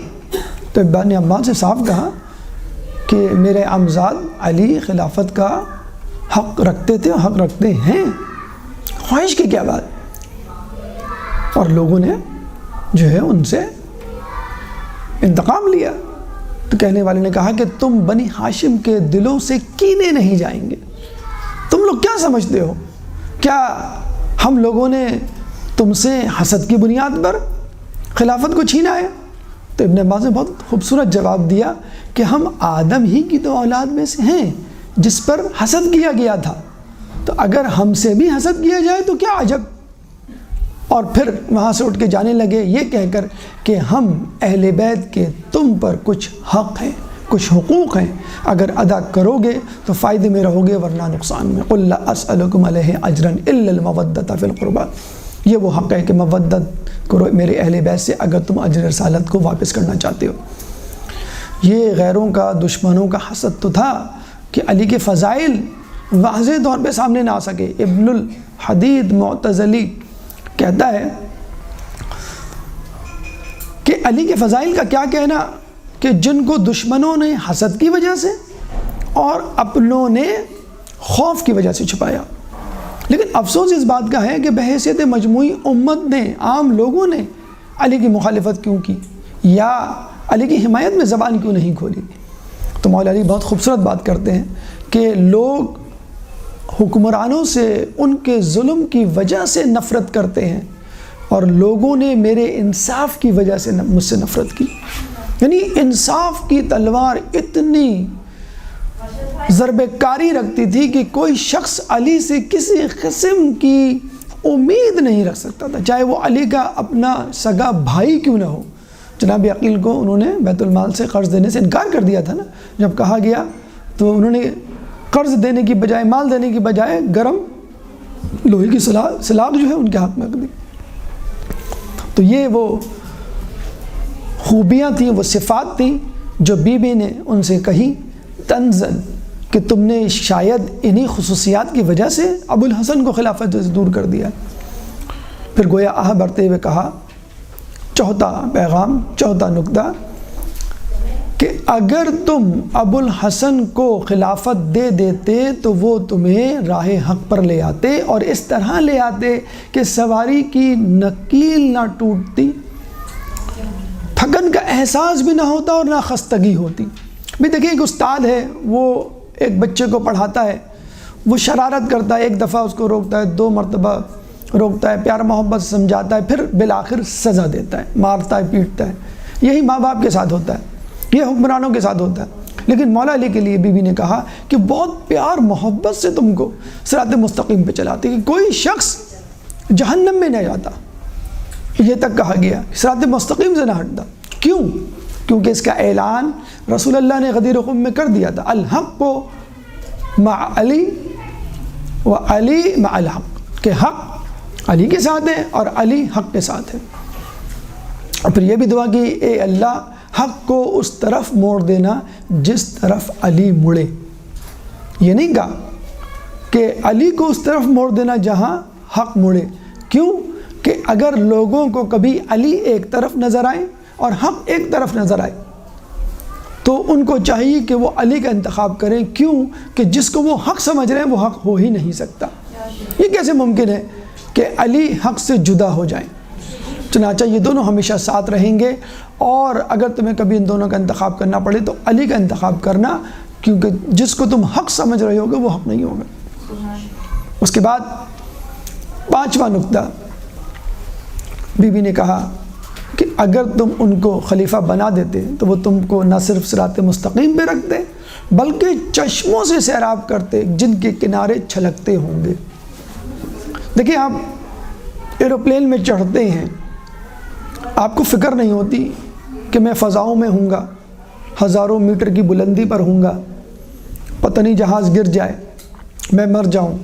تو ابن عباس سے صاف کہا کہ میرے عمزاد علی خلافت کا حق رکھتے تھے، حق رکھتے ہیں، خواہش کی کیا بات۔ اور لوگوں نے جو ہے ان سے انتقام لیا۔ تو کہنے والے نے کہا کہ تم بنی ہاشم کے دلوں سے کینے نہیں جائیں گے۔ تم لوگ کیا سمجھتے ہو؟ کیا ہم لوگوں نے تم سے حسد کی بنیاد پر خلافت کو چھینا ہے؟ تو ابن عباس نے بہت خوبصورت جواب دیا کہ ہم آدم ہی کی تو اولاد میں سے ہیں جس پر حسد کیا گیا تھا، تو اگر ہم سے بھی حسد کیا جائے تو کیا عجب۔ اور پھر وہاں سے اٹھ کے جانے لگے یہ کہہ کر کہ ہم اہل بیت کے تم پر کچھ حق ہیں، کچھ حقوق ہیں، اگر ادا کرو گے تو فائدے میں رہو گے ورنہ نقصان میں۔ قُلْ لَا أَسْأَلُكُمْ عَلَيْهِ أَجْرًا إِلَّا الْمَوَدَّةَ فِي الْقُرْبَى، یہ وہ حق ہے کہ مودت کرو میرے اہل بیت سے اگر تم اجر رسالت کو واپس کرنا چاہتے ہو۔ یہ غیروں کا، دشمنوں کا حسد تو تھا کہ علی کے فضائل واضح طور پہ سامنے نہ آ سکے۔ ابن الحدید معتزلی کہتا ہے کہ علی کے فضائل کا کیا کہنا کہ جن کو دشمنوں نے حسد کی وجہ سے اور اپنوں نے خوف کی وجہ سے چھپایا، لیکن افسوس اس بات کا ہے کہ بحیثیت مجموعی امت نے، عام لوگوں نے علی کی مخالفت کیوں کی یا علی کی حمایت میں زبان کیوں نہیں کھولی۔ تو مولا علی بہت خوبصورت بات کرتے ہیں کہ لوگ حکمرانوں سے ان کے ظلم کی وجہ سے نفرت کرتے ہیں اور لوگوں نے میرے انصاف کی وجہ سے مجھ سے نفرت کی۔ یعنی انصاف کی تلوار اتنی ضرب کاری رکھتی تھی کہ کوئی شخص علی سے کسی قسم کی امید نہیں رکھ سکتا تھا، چاہے وہ علی کا اپنا سگا بھائی کیوں نہ ہو۔ جناب عقیل کو انہوں نے بیت المال سے قرض دینے سے انکار کر دیا تھا نا، جب کہا گیا تو انہوں نے قرض دینے کی بجائے، مال دینے کی بجائے گرم لوہے کی سلاخ جو ہے ان کے ہاتھ میں رکھ دی۔ تو یہ وہ خوبیاں تھیں، وہ صفات تھیں جو بی بی نے ان سے کہی تنزن کہ تم نے شاید انہی خصوصیات کی وجہ سے ابو الحسن کو خلافت سے دور کر دیا۔ پھر گویا آہ بھرتے ہوئے کہا، چوتھا پیغام، چوتھا نکتہ، کہ اگر تم ابو الحسن کو خلافت دے دیتے تو وہ تمہیں راہ حق پر لے آتے اور اس طرح لے آتے کہ سواری کی نکیل نہ ٹوٹتی، تھکن کا احساس بھی نہ ہوتا اور نہ خستگی ہوتی۔ بھی دیکھیں ایک استاد ہے، وہ ایک بچے کو پڑھاتا ہے، وہ شرارت کرتا ہے، ایک دفعہ اس کو روکتا ہے، 2 مرتبہ روکتا ہے، پیار محبت سے سمجھاتا ہے، پھر بالآخر سزا دیتا ہے، مارتا ہے، پیٹتا ہے۔ یہی ماں باپ کے ساتھ ہوتا ہے، یہ حکمرانوں کے ساتھ ہوتا ہے۔ لیکن مولا علی کے لیے بی بی نے کہا کہ بہت پیار محبت سے تم کو صراط مستقیم پہ چلاتے کہ کوئی شخص جہنم میں نہ جاتا، یہ تک کہا گیا صراط مستقیم سے نہ ہٹتا۔ کیوں؟ کیونکہ اس کا اعلان رسول اللہ نے غدیر خم میں کر دیا تھا، الحق مع علی و علی مع الحق، کہ حق علی کے ساتھ ہے اور علی حق کے ساتھ ہے۔ اور پھر یہ بھی دعا کی، اے اللہ حق کو اس طرف موڑ دینا جس طرف علی مڑے۔ یہ نہیں کہا کہ علی کو اس طرف موڑ دینا جہاں حق مڑے۔ کیوں؟ کہ اگر لوگوں کو کبھی علی ایک طرف نظر آئے اور حق ایک طرف نظر آئے تو ان کو چاہیے کہ وہ علی کا انتخاب کریں۔ کیوں؟ کہ جس کو وہ حق سمجھ رہے ہیں وہ حق ہو ہی نہیں سکتا۔ یہ کیسے ممکن ہے کہ علی حق سے جدا ہو جائیں؟ چنانچہ یہ دونوں ہمیشہ ساتھ رہیں گے، اور اگر تمہیں کبھی ان دونوں کا انتخاب کرنا پڑے تو علی کا انتخاب کرنا، کیونکہ جس کو تم حق سمجھ رہے ہوگے وہ حق نہیں ہوگا۔ اس کے بعد 5واں نکتہ، بی بی نے کہا کہ اگر تم ان کو خلیفہ بنا دیتے تو وہ تم کو نہ صرف صراط مستقیم پہ رکھتے بلکہ چشموں سے سیراب کرتے جن کے کنارے چھلکتے ہوں گے۔ دیکھیں، آپ ایروپلین میں چڑھتے ہیں، آپ کو فکر نہیں ہوتی کہ میں فضاؤں میں ہوں گا، ہزاروں میٹر کی بلندی پر ہوں گا، پتہ نہیں جہاز گر جائے، میں مر جاؤں۔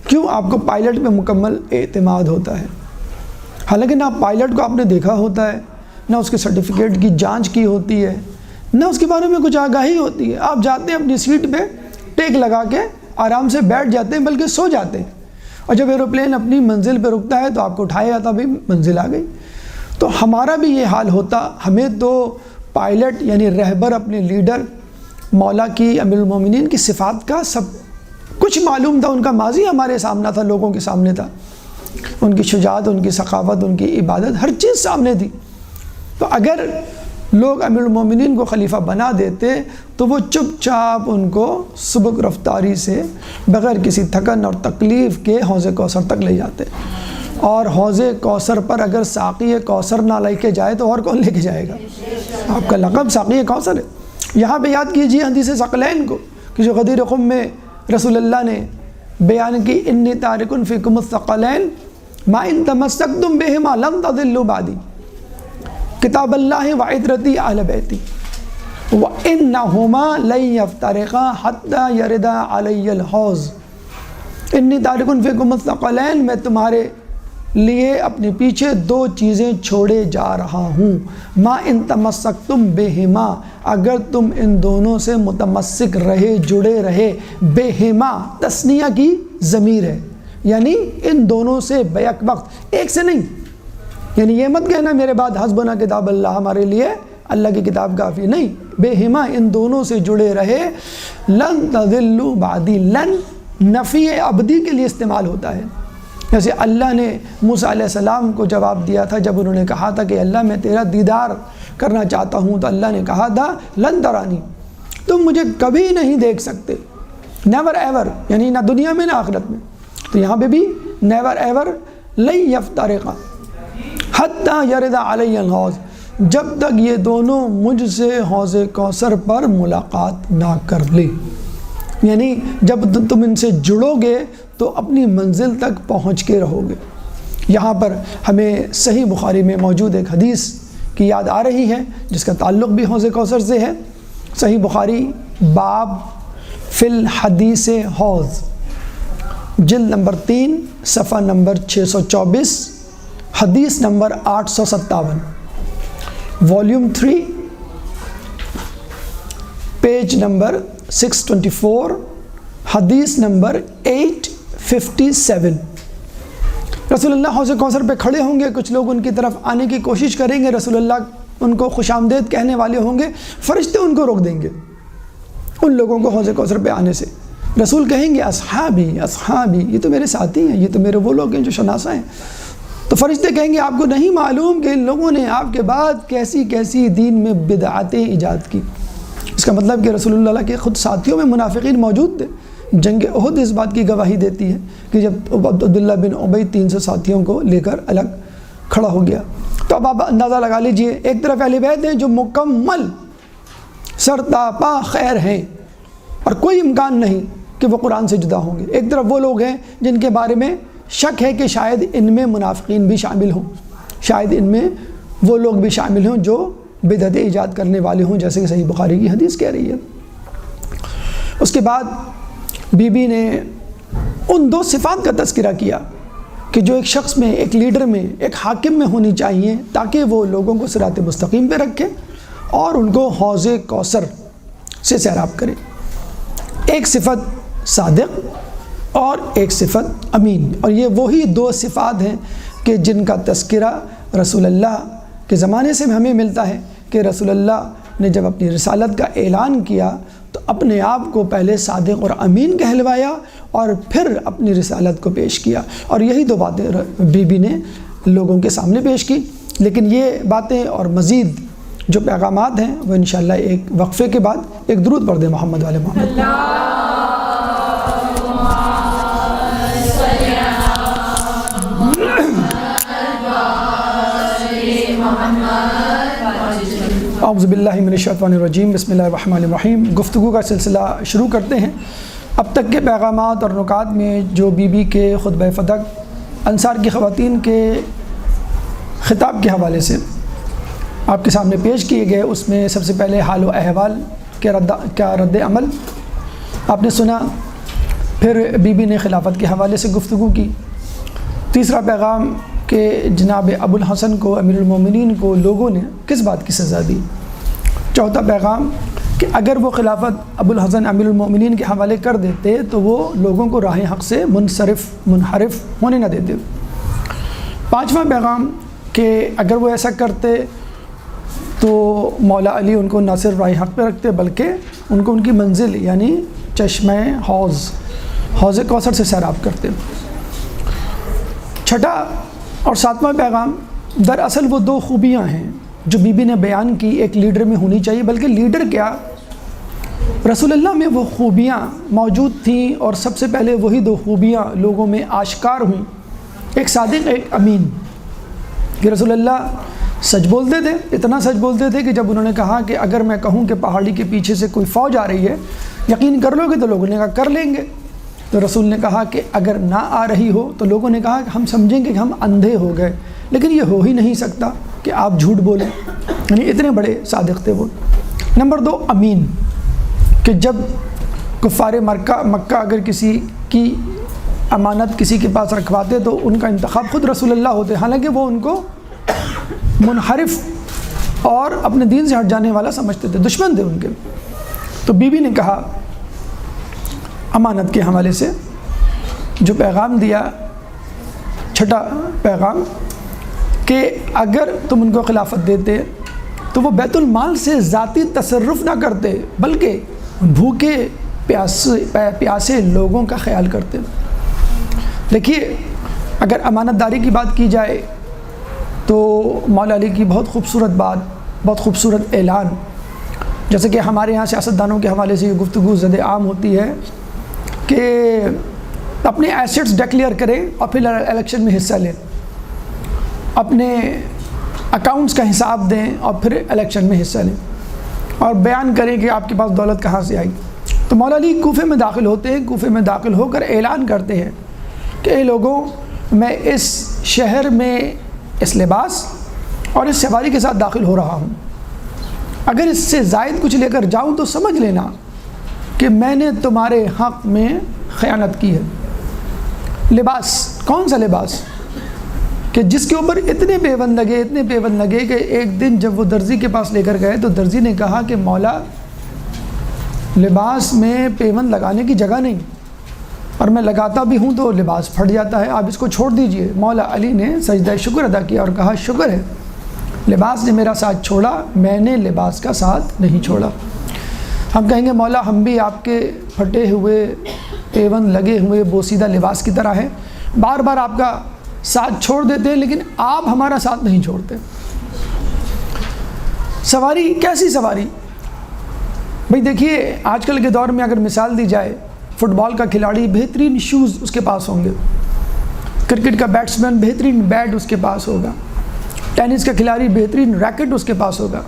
کیوں؟ آپ کو پائلٹ پہ مکمل اعتماد ہوتا ہے، حالانکہ نہ پائلٹ کو آپ نے دیکھا ہوتا ہے، نہ اس کے سرٹیفکیٹ کی جانچ کی ہوتی ہے، نہ اس کے بارے میں کچھ آگاہی ہوتی ہے۔ آپ جاتے ہیں اپنی سیٹ پہ ٹیک لگا کے آرام سے بیٹھ جاتے ہیں بلکہ سو جاتے ہیں، اور جب ایروپلین اپنی منزل پہ رکتا ہے تو آپ کو اٹھایا جاتا بھائی منزل آ گئی۔ تو ہمارا بھی یہ حال ہوتا، ہمیں تو پائلٹ یعنی رہبر اپنے لیڈر مولا کی امیر المومنین کی صفات کا سب کچھ معلوم تھا، ان کا ماضی ہمارے سامنے تھا، لوگوں کے سامنے تھا، ان کی شجاعت، ان کی سخاوت، ان کی عبادت، ہر چیز سامنے تھی۔ تو اگر لوگ امیر المومنین کو خلیفہ بنا دیتے تو وہ چپ چاپ ان کو سبک رفتاری سے بغیر کسی تھکن اور تکلیف کے حوض کوثر تک لے جاتے، اور حوض کوثر پر اگر ساقی کوثر نہ لے کے جائے تو اور کون لے کے جائے گا؟ آپ کا لقب ساقی کوثر ہے۔ یہاں پہ یاد کیجئے حدیث ثقلین کو کہ جو غدیر خم میں رسول اللہ نے بیان کی، انی تارک فیکم الثقلین ما ان تمسکتم بہما لن تضلوا بعدی، کتاب اللہ وعطرتی اہل بیتی وانہما لن یفترقا حتی یرد علی الحوض۔ انی تارک فیکم الثقلین، میں تمہارے لیے اپنے پیچھے دو چیزیں چھوڑے جا رہا ہوں، ما ان تمسکتم بہما، اگر تم ان دونوں سے متمسک رہے، جڑے رہے، بہما تثنیہ کی ضمیر ہے، یعنی ان دونوں سے بیک وقت، ایک سے نہیں، یعنی یہ مت کہنا میرے بعد حسبنا کتاب اللہ، ہمارے لیے اللہ کی کتاب کافی، نہیں، بہما ان دونوں سے جڑے رہے، لن تضلوا بعدی، لن نفی ابدی کے لیے استعمال ہوتا ہے، جیسے اللہ نے موسیٰ علیہ السلام کو جواب دیا تھا جب انہوں نے کہا تھا کہ اللہ میں تیرا دیدار کرنا چاہتا ہوں، تو اللہ نے کہا تھا لن ترانی، تم مجھے کبھی نہیں دیکھ سکتے، نیور ایور، یعنی نہ دنیا میں نہ آخرت میں۔ تو یہاں پہ بھی نیور ایور، لن یفترقا حتی یرد علی الحوض، جب تک یہ دونوں مجھ سے حوض کوثر پر ملاقات نہ کر لیں، یعنی جب تم ان سے جڑو گے تو اپنی منزل تک پہنچ کے رہو گے۔ یہاں پر ہمیں صحیح بخاری میں موجود ایک حدیث کی یاد آ رہی ہے جس کا تعلق بھی حوض کوثر سے ہے۔ صحیح بخاری باب فی الحدیث حوض، جلد نمبر 3 صفحہ نمبر 624، حدیث نمبر 857، والیوم 3 پیج نمبر 624، حدیث نمبر 857۔ رسول اللہ حوض کوثر پہ کھڑے ہوں گے، کچھ لوگ ان کی طرف آنے کی کوشش کریں گے، رسول اللہ ان کو خوش آمدید کہنے والے ہوں گے، فرشتے ان کو روک دیں گے ان لوگوں کو حوض کوثر پہ آنے سے۔ رسول کہیں گے اصحابی اصحابی، یہ تو میرے ساتھی ہیں، یہ تو میرے وہ لوگ ہیں جو شناسہ ہیں۔ تو فرشتے کہیں گے آپ کو نہیں معلوم کہ ان لوگوں نے آپ کے بعد کیسی کیسی دین میں بدعتیں ایجاد کی۔ اس کا مطلب کہ رسول اللہ کے خود ساتھیوں میں منافقین موجود تھے۔ جنگ احد اس بات کی گواہی دیتی ہے کہ جب عبداللہ بن ابی 300 ساتھیوں کو لے کر الگ کھڑا ہو گیا، تو اب آپ اندازہ لگا لیجئے، ایک طرف اہل بیت ہیں جو مکمل سرتاپا خیر ہیں اور کوئی امکان نہیں کہ وہ قرآن سے جدا ہوں گے، ایک طرف وہ لوگ ہیں جن کے بارے میں شک ہے کہ شاید ان میں منافقین بھی شامل ہوں، شاید ان میں وہ لوگ بھی شامل ہوں جو بدعت ایجاد کرنے والے ہوں، جیسے کہ صحیح بخاری کی حدیث کہہ رہی ہے۔ اس کے بعد بی بی نے ان دو صفات کا تذکرہ کیا کہ جو ایک شخص میں، ایک لیڈر میں، ایک حاکم میں ہونی چاہیے تاکہ وہ لوگوں کو صراط مستقیم پہ رکھے اور ان کو حوض کوثر سے سیراب کرے۔ ایک صفت صادق اور ایک صفت امین، اور یہ وہی دو صفات ہیں کہ جن کا تذکرہ رسول اللہ کے زمانے سے ہمیں ملتا ہے کہ رسول اللہ نے جب اپنی رسالت کا اعلان کیا تو اپنے آپ کو پہلے صادق اور امین کہلوایا اور پھر اپنی رسالت کو پیش کیا، اور یہی دو باتیں بی بی نے لوگوں کے سامنے پیش کی۔ لیکن یہ باتیں اور مزید جو پیغامات ہیں وہ انشاءاللہ ایک وقفے کے بعد ایک درود پڑھ دیں محمد والے محمد۔ اعوذ باللہ من الشیطان الرجیم، بسم اللہ الرحمن الرحیم۔ گفتگو کا سلسلہ شروع کرتے ہیں۔ اب تک کے پیغامات اور نکات میں جو بی بی کے خطبہ فتح انصار کی خواتین کے خطاب کے حوالے سے آپ کے سامنے پیش کیے گئے، اس میں سب سے پہلے حال و احوال کا رد عمل آپ نے سنا، پھر بی بی نے خلافت کے حوالے سے گفتگو کی، تیسرا پیغام کہ جناب ابو الحسن کو، امیر المومنین کو لوگوں نے کس بات کی سزا دی، چوتھا پیغام کہ اگر وہ خلافت ابو الحسن امیر المومنین کے حوالے کر دیتے تو وہ لوگوں کو راہ حق سے منحرف ہونے نہ دیتے۔ پانچواں پیغام کہ اگر وہ ایسا کرتے تو مولا علی ان کو نہ صرف راہ حق پہ رکھتے بلکہ ان کو ان کی منزل یعنی چشمہ حوض کوثر سے سیراب کرتے۔ چھٹا اور ساتواں پیغام، دراصل وہ دو خوبیاں ہیں جو بی بی نے بیان کی ایک لیڈر میں ہونی چاہیے، بلکہ لیڈر کیا، رسول اللہ میں وہ خوبیاں موجود تھیں اور سب سے پہلے وہی دو خوبیاں لوگوں میں آشکار ہوئیں، ایک صادق ایک امین۔ کہ رسول اللہ سچ بولتے تھے، اتنا سچ بولتے تھے کہ جب انہوں نے کہا کہ اگر میں کہوں کہ پہاڑی کے پیچھے سے کوئی فوج آ رہی ہے یقین کر لو گے، تو لوگوں نے کہا کر لیں گے۔ تو رسول نے کہا کہ اگر نہ آ رہی ہو تو لوگوں نے کہا کہ ہم سمجھیں گے کہ ہم اندھے ہو گئے، لیکن یہ ہو ہی نہیں سکتا کہ آپ جھوٹ بولیں، یعنی اتنے بڑے صادق تھے وہ۔ نمبر 2 امین، کہ جب کفار مکہ اگر کسی کی امانت کسی کے پاس رکھواتے تو ان کا انتخاب خود رسول اللہ ہوتے، حالانکہ وہ ان کو منحرف اور اپنے دین سے ہٹ جانے والا سمجھتے تھے، دشمن تھے ان کے۔ تو بی بی نے کہا امانت کے حوالے سے جو پیغام دیا، چھٹا پیغام کہ اگر تم ان کو خلافت دیتے تو وہ بیت المال سے ذاتی تصرف نہ کرتے بلکہ بھوکے پیاسے لوگوں کا خیال کرتے۔ دیکھیے اگر امانت داری کی بات کی جائے تو مولا علی کی بہت خوبصورت بات، بہت خوبصورت اعلان، جیسے کہ ہمارے یہاں سیاستدانوں کے حوالے سے یہ گفتگو زد عام ہوتی ہے کہ اپنے ایسٹس ڈکلیئر کریں اور پھر الیکشن میں حصہ لیں، اپنے اکاؤنٹس کا حساب دیں اور پھر الیکشن میں حصہ لیں، اور بیان کریں کہ آپ کے پاس دولت کہاں سے آئی۔ تو مولا علی کوفے میں داخل ہوتے ہیں، کوفے میں داخل ہو کر اعلان کرتے ہیں کہ اے لوگوں، میں اس شہر میں اس لباس اور اس سواری کے ساتھ داخل ہو رہا ہوں، اگر اس سے زائد کچھ لے کر جاؤں تو سمجھ لینا کہ میں نے تمہارے حق میں خیانت کی ہے۔ لباس، کون سا لباس کہ جس کے اوپر اتنے پیوند لگے کہ ایک دن جب وہ درزی کے پاس لے کر گئے تو درزی نے کہا کہ مولا لباس میں پیوند لگانے کی جگہ نہیں، اور میں لگاتا بھی ہوں تو لباس پھٹ جاتا ہے، آپ اس کو چھوڑ دیجئے۔ مولا علی نے سجدہ شکر ادا کیا اور کہا شکر ہے لباس نے میرا ساتھ چھوڑا، میں نے لباس کا ساتھ نہیں چھوڑا۔ ہم کہیں گے مولا ہم بھی آپ کے پھٹے ہوئے پیوند لگے ہوئے بوسیدہ لباس کی طرح ہیں، بار بار آپ کا ساتھ چھوڑ دیتے ہیں لیکن آپ ہمارا ساتھ نہیں چھوڑتے۔ سواری، کیسی سواری؟ بھئی دیکھیے آج کل کے دور میں اگر مثال دی جائے، فٹ بال کا کھلاڑی بہترین شوز اس کے پاس ہوں گے، کرکٹ کا بیٹسمین بہترین بیٹ اس کے پاس ہوگا، ٹینس کا کھلاڑی بہترین ریکٹ اس کے پاس ہوگا،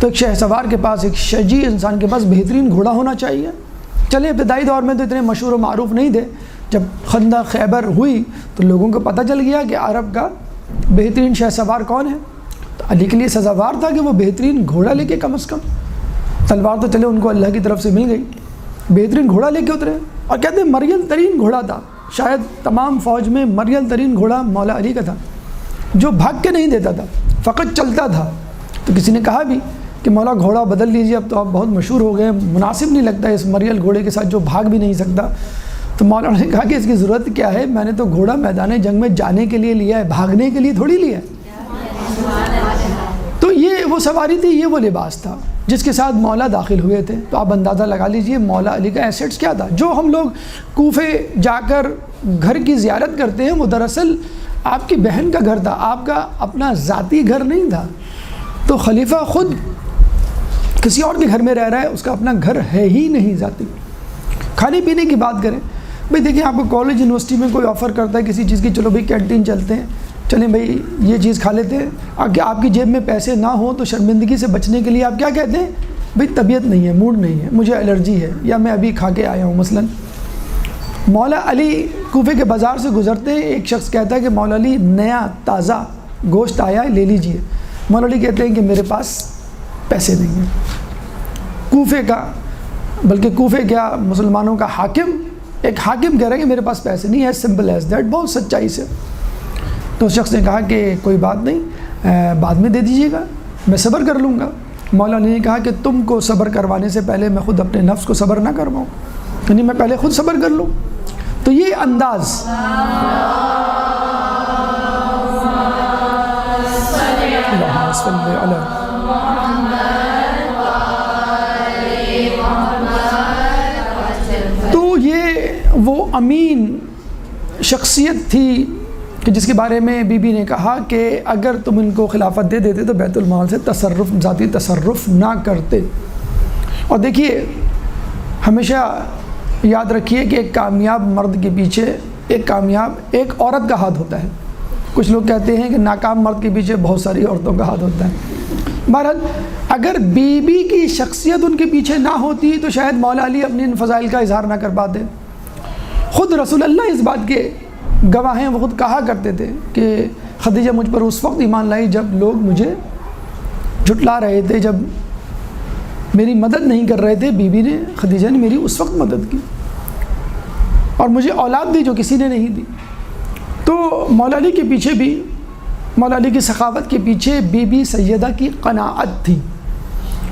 تو ایک شہ سوار کے پاس، ایک شجی انسان کے پاس بہترین گھوڑا ہونا چاہیے۔ چلے ابتدائی دور میں تو اتنے مشہور و معروف نہیں تھے، جب خندق خیبر ہوئی تو لوگوں کو پتہ چل گیا کہ عرب کا بہترین شہ سوار کون ہے، تو علی کے لیے سزاوار تھا کہ وہ بہترین گھوڑا لے کے، کم از کم تلوار تو چلے ان کو اللہ کی طرف سے مل گئی، بہترین گھوڑا لے کے اترے، اور کہتے ہیں مریل ترین گھوڑا تھا، شاید تمام فوج میں مریل ترین گھوڑا مولا علی کا تھا، جو بھاگ کے نہیں دیتا تھا، فقط چلتا تھا۔ تو کسی نے کہا بھی کہ مولا گھوڑا بدل لیجیے، اب تو آپ بہت مشہور ہو گئے، مناسب نہیں لگتا اس مریل گھوڑے کے ساتھ جو بھاگ بھی نہیں سکتا۔ تو مولا نے کہا کہ اس کی ضرورت کیا ہے، میں نے تو گھوڑا میدان جنگ میں جانے کے لیے لیا ہے، بھاگنے کے لیے تھوڑی لیا ہے۔ تو یہ وہ سواری تھی، یہ وہ لباس تھا جس کے ساتھ مولا داخل ہوئے تھے۔ تو آپ اندازہ لگا لیجئے مولا علی کا ایسٹس کیا تھا۔ جو ہم لوگ کوفے جا کر گھر کی زیارت کرتے ہیں وہ دراصل آپ کی بہن کا گھر تھا، آپ کا اپنا ذاتی گھر نہیں تھا۔ تو خلیفہ خود کسی اور کے گھر میں رہ رہا ہے، اس کا اپنا گھر ہے ہی نہیں ذاتی۔ کھانے پینے کی بات کریں، بھئی دیکھیں آپ کو کالج یونیورسٹی میں کوئی آفر کرتا ہے کسی چیز کی، چلو بھئی کینٹین چلتے ہیں، چلیں بھئی یہ چیز کھا لیتے ہیں، اگر آپ کی جیب میں پیسے نہ ہوں تو شرمندگی سے بچنے کے لیے آپ کیا کہتے ہیں، بھئی طبیعت نہیں ہے، موڈ نہیں ہے، مجھے الرجی ہے، یا میں ابھی کھا کے آیا ہوں۔ مثلا مولا علی کوفے کے بازار سے گزرتے ہیں، ایک شخص کہتا ہے کہ مولا علی نیا تازہ گوشت آیا ہے، لے لیجئے۔ مولا علی کہتے ہیں کہ میرے پاس پیسے نہیں ہیں۔ کوفے کا، بلکہ کوفے کیا مسلمانوں کا حاکم، ایک حاکم کہہ رہا ہے کہ میرے پاس پیسے نہیں ہے، سمپل ایز دیٹ، بہت سچائی سے۔ تو اس شخص نے کہا کہ کوئی بات نہیں، بعد میں دے دیجیے گا، میں صبر کر لوں گا۔ مولا علی نے کہا کہ تم کو صبر کروانے سے پہلے میں خود اپنے نفس کو صبر نہ کرواؤں، یعنی میں پہلے خود صبر کر لوں. تو یہ انداز تو یہ وہ امین شخصیت تھی کہ جس کے بارے میں بی بی نے کہا کہ اگر تم ان کو خلافت دے دیتے تو بیت المال سے ذاتی تصرف نہ کرتے. اور دیکھیے ہمیشہ یاد رکھیے کہ ایک کامیاب مرد کے پیچھے ایک عورت کا ہاتھ ہوتا ہے. کچھ لوگ کہتے ہیں کہ ناکام مرد کے پیچھے بہت ساری عورتوں کا ہاتھ ہوتا ہے. بہرحال اگر بی بی کی شخصیت ان کے پیچھے نہ ہوتی تو شاید مولا علی اپنے ان فضائل کا اظہار نہ کر پاتے. خود رسول اللہ اس بات کے گواہ ہیں. وہ خود کہا کرتے تھے کہ خدیجہ مجھ پر اس وقت ایمان لائی جب لوگ مجھے جھٹلا رہے تھے، جب میری مدد نہیں کر رہے تھے. بی بی نے خدیجہ نے میری اس وقت مدد کی اور مجھے اولاد دی جو کسی نے نہیں دی. تو مولا علی کے پیچھے بھی، مولا علی کی سخاوت کے پیچھے بی بی سیدہ کی قناعت تھی.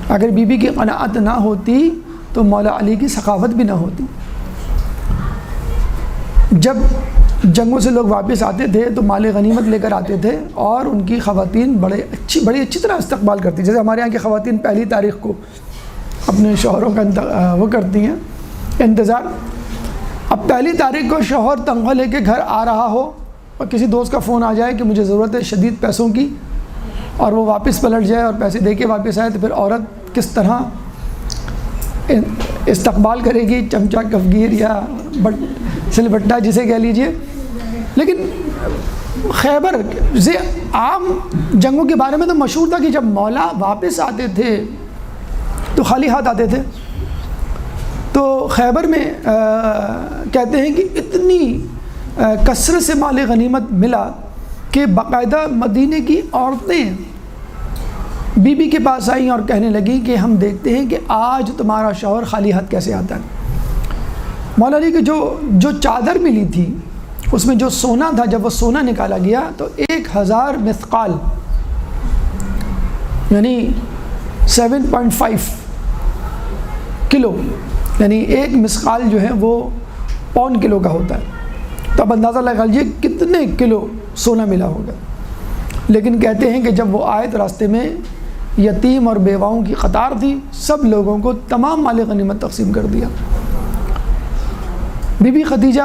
اگر بی بی کی قناعت نہ ہوتی تو مولا علی کی سخاوت بھی نہ ہوتی. جب جنگوں سے لوگ واپس آتے تھے تو مال غنیمت لے کر آتے تھے اور ان کی خواتین بڑی اچھی طرح استقبال کرتی. جیسے ہمارے یہاں کی خواتین پہلی تاریخ کو اپنے شوہروں کا وہ کرتی ہیں انتظار. اب پہلی تاریخ کو شوہر تنخواہ لے کے گھر آ رہا ہو اور کسی دوست کا فون آ جائے کہ مجھے ضرورت ہے شدید پیسوں کی، اور وہ واپس پلٹ جائے اور پیسے دے کے واپس آئے، تو پھر عورت کس طرح استقبال کرے گی، چمچہ کفگیر یا سل بٹا جسے کہہ لیجئے. لیکن خیبر سے عام جنگوں کے بارے میں تو مشہور تھا کہ جب مولا واپس آتے تھے تو خالی ہاتھ آتے تھے. تو خیبر میں کہتے ہیں کہ اتنی کثرت سے مال غنیمت ملا کہ باقاعدہ مدینے کی عورتیں بی بی کے پاس آئیں اور کہنے لگیں کہ ہم دیکھتے ہیں کہ آج تمہارا شوہر خالی ہاتھ کیسے آتا ہے. مولا علی کی جو چادر ملی تھی اس میں جو سونا تھا، جب وہ سونا نکالا گیا تو 1000 مثقال یعنی 7.5 کلو، یعنی ایک مثقال جو ہے وہ پون کلو کا ہوتا ہے. تو اب اندازہ لگا لیجیے کتنے کلو سونا ملا ہوگا. لیکن کہتے ہیں کہ جب وہ آئے تو راستے میں یتیم اور بیواؤں کی قطار تھی، سب لوگوں کو تمام مال غنیمت تقسیم کر دیا. بی بی خدیجہ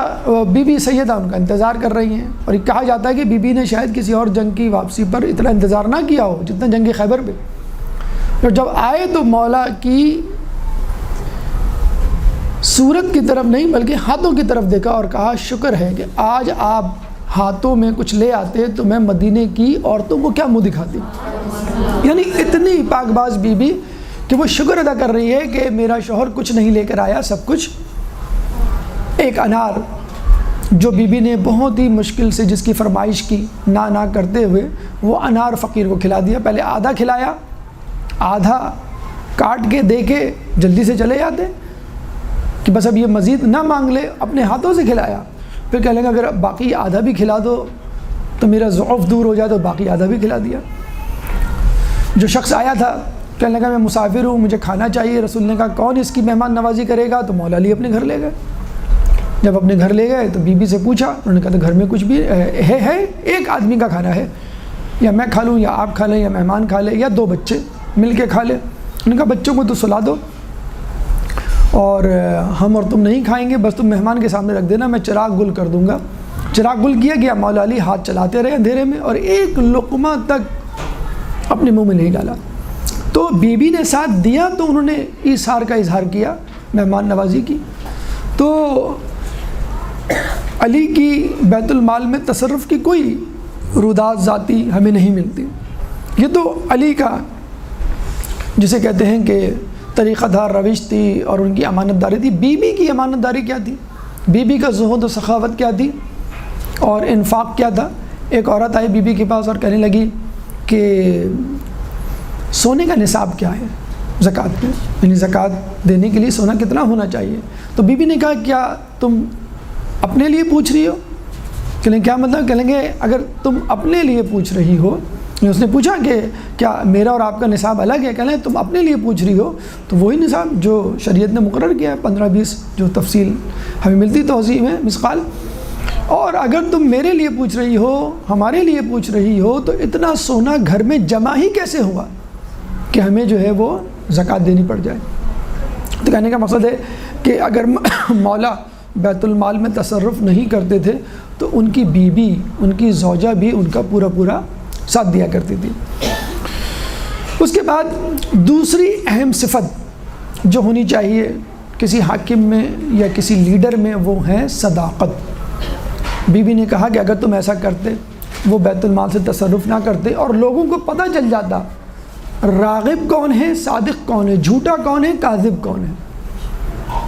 بی بی سیدہ ان کا انتظار کر رہی ہیں، اور یہ کہا جاتا ہے کہ بی بی نے شاید کسی اور جنگ کی واپسی پر اتنا انتظار نہ کیا ہو جتنا جنگ خیبر پہ. اور جب آئے تو مولا کی صورت کی طرف نہیں بلکہ ہاتھوں کی طرف دیکھا اور کہا شکر ہے کہ آج آپ ہاتھوں میں کچھ لے آتے تو میں مدینے کی عورتوں کو کیا منہ دکھاتی. یعنی اتنی پاک باز بی بی کہ وہ شکر ادا کر رہی ہے کہ میرا شوہر کچھ نہیں لے کر آیا، سب کچھ. ایک انار جو بی بی نے بہت ہی مشکل سے جس کی فرمائش کی نہ کرتے ہوئے وہ انار فقیر کو کھلا دیا. پہلے آدھا کھلایا، آدھا کاٹ کے دے کے جلدی سے چلے جاتے کہ بس اب یہ مزید نہ مانگ لے، اپنے ہاتھوں سے کھلایا. پھر کہہ لیں گے اگر باقی آدھا بھی کھلا دو تو میرا ضعف دور ہو جائے، تو باقی آدھا بھی کھلا دیا. جو شخص آیا تھا کہنے لگا میں مسافر ہوں، مجھے کھانا چاہیے. رسول نے کہا کون اس کی مہمان نوازی کرے گا؟ تو مولا علی اپنے گھر لے گئے. جب اپنے گھر لے گئے تو بی بی سے پوچھا، انہوں نے کہا تو گھر میں کچھ بھی ہے ایک آدمی کا کھانا ہے، یا میں کھا لوں یا آپ کھا لیں یا مہمان کھا لیں یا 2 بچے مل کے کھا لیں. انہوں نے کہا بچوں کو تو سلا دو اور ہم اور تم نہیں کھائیں گے، بس تم مہمان کے سامنے رکھ دینا، میں چراغ گل کر دوں گا. چراغ گل کیا گیا. مولا علی ہاتھ چلاتے رہے اندھیرے میں اور ایک لقمہ تک اپنے منہ میں نہیں ڈالا. تو بی بی نے ساتھ دیا تو انہوں نے ایثار کا اظہار کیا، مہمان نوازی کی. تو علی کی بیت المال میں تصرف کی کوئی رودات ذاتی ہمیں نہیں ملتی. یہ تو علی کا جسے کہتے ہیں کہ طریقہ دار روش تھی اور ان کی امانت داری تھی. بی بی کی امانت داری کیا تھی؟ بی بی کا زہد و سخاوت کیا تھی اور انفاق کیا تھا؟ ایک عورت آئی بی بی کے پاس اور کہنے لگی کہ سونے کا نصاب کیا ہے زکوٰۃ میں، یعنی زکوٰۃ دینے کے لیے سونا کتنا ہونا چاہیے؟ تو بی بی نے کہا کیا تم اپنے لیے پوچھ رہی ہو؟ کہیں کیا مطلب؟ کہیں گے اگر تم اپنے لیے پوچھ رہی ہو اس نے پوچھا کہ کیا میرا اور آپ کا نصاب الگ ہے؟ کہنا ہے تم اپنے لیے پوچھ رہی ہو تو وہی نصاب جو شریعت نے مقرر کیا ہے 15-20 جو تفصیل ہمیں ملتی توضیح میں مثقال، اور اگر تم میرے لیے پوچھ رہی ہو، ہمارے لیے پوچھ رہی ہو تو اتنا سونا گھر میں جمع ہی کیسے ہوا کہ ہمیں جو ہے وہ زکوٰۃ دینی پڑ جائے؟ تو کہنے کا مقصد ہے کہ اگر مولا بیت المال میں تصرف نہیں کرتے تھے تو ان کی بیوی، ان کی زوجہ بھی ان کا پورا ساتھ دیا کرتی تھی۔ اس کے بعد دوسری اہم صفت جو ہونی چاہیے کسی حاکم میں یا کسی لیڈر میں وہ ہے صداقت۔ بیوی نے کہا کہ اگر تم ایسا کرتے، وہ بیت المال سے تصرف نہ کرتے اور لوگوں کو پتہ چل جاتا راغب کون ہے، صادق کون ہے، جھوٹا کون ہے، کاذب کون ہے،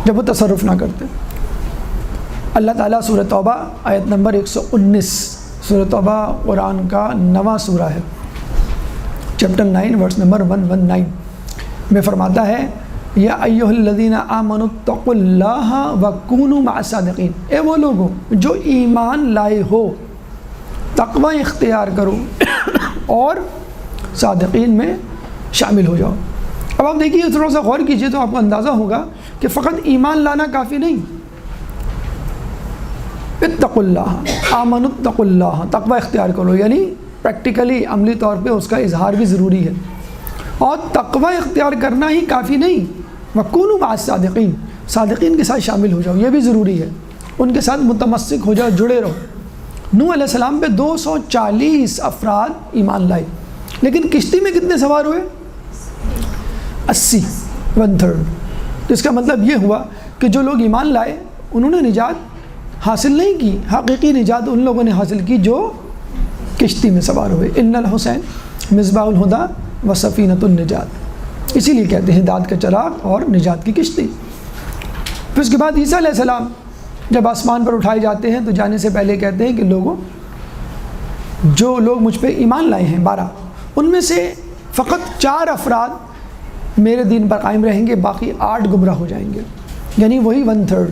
جب وہ تصرف نہ کرتے۔ اللہ تعالیٰ سورہ توبہ آیت نمبر 119، سورہ توبہ قرآن کا 9واں سورہ ہے، چیپٹر 9 ورس نمبر 119 میں فرماتا ہے یا ایھا الذین آمنوا اتقوا اللہ وکونوا مع الصادقین، اے وہ لوگوں جو ایمان لائے ہو تقوی اختیار کرو اور صادقین میں شامل ہو جاؤ۔ اب آپ دیکھیے تھوڑا سا غور کیجئے تو آپ کو اندازہ ہوگا کہ فقط ایمان لانا کافی نہیں، اتقوا اللہ، آمنوا اتقوا اللہ، تقوی اختیار کرو، یعنی پریکٹیکلی عملی طور پہ اس کا اظہار بھی ضروری ہے، اور تقوی اختیار کرنا ہی کافی نہیں، وکونوا مع الصادقین، صادقین کے ساتھ شامل ہو جاؤ، یہ بھی ضروری ہے، ان کے ساتھ متمسک ہو جاؤ، جڑے رہو۔ نوح علیہ السلام پہ 240 افراد ایمان لائے، لیکن کشتی میں کتنے سوار ہوئے؟ 80، 1/3۔ تو اس کا مطلب یہ ہوا کہ جو لوگ ایمان لائے انہوں نے نجات حاصل نہیں کی، حقیقی نجات ان لوگوں نے حاصل کی جو کشتی میں سوار ہوئے۔ ان الحسین مصباح الہدی و سفینۃ النجات، اسی لیے کہتے ہیں ہدایت کا چراغ اور نجات کی کشتی۔ پھر اس کے بعد عیسیٰ علیہ السلام جب آسمان پر اٹھائے جاتے ہیں تو جانے سے پہلے کہتے ہیں کہ لوگوں، جو لوگ مجھ پہ ایمان لائے ہیں 12، ان میں سے فقط 4 افراد میرے دین پر قائم رہیں گے، باقی 8 گمراہ ہو جائیں گے، یعنی وہی 1/3۔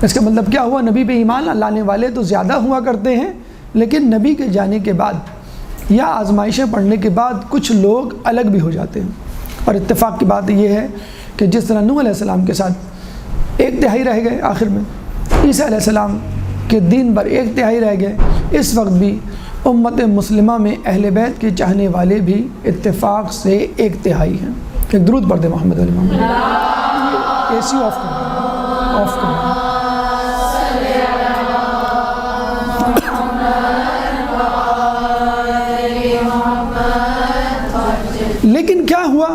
اس کا مطلب کیا ہوا؟ نبی پہ ایمان لانے والے تو زیادہ ہوا کرتے ہیں، لیکن نبی کے جانے کے بعد یا آزمائشیں پڑھنے کے بعد کچھ لوگ الگ بھی ہو جاتے ہیں۔ اور اتفاق کی بات یہ ہے کہ جس طرح نوح علیہ السلام کے ساتھ 1/3 رہ گئے، آخر میں عیسیٰ علیہ السلام کے دین پر 1/3 رہ گئے، اس وقت بھی امت مسلمہ میں اہل بیت کے چاہنے والے بھی اتفاق سے 1/3 ہیں۔ ایک درود پڑھ دیں محمد علی محمد۔ اے سی آف کریں۔ لیکن کیا ہوا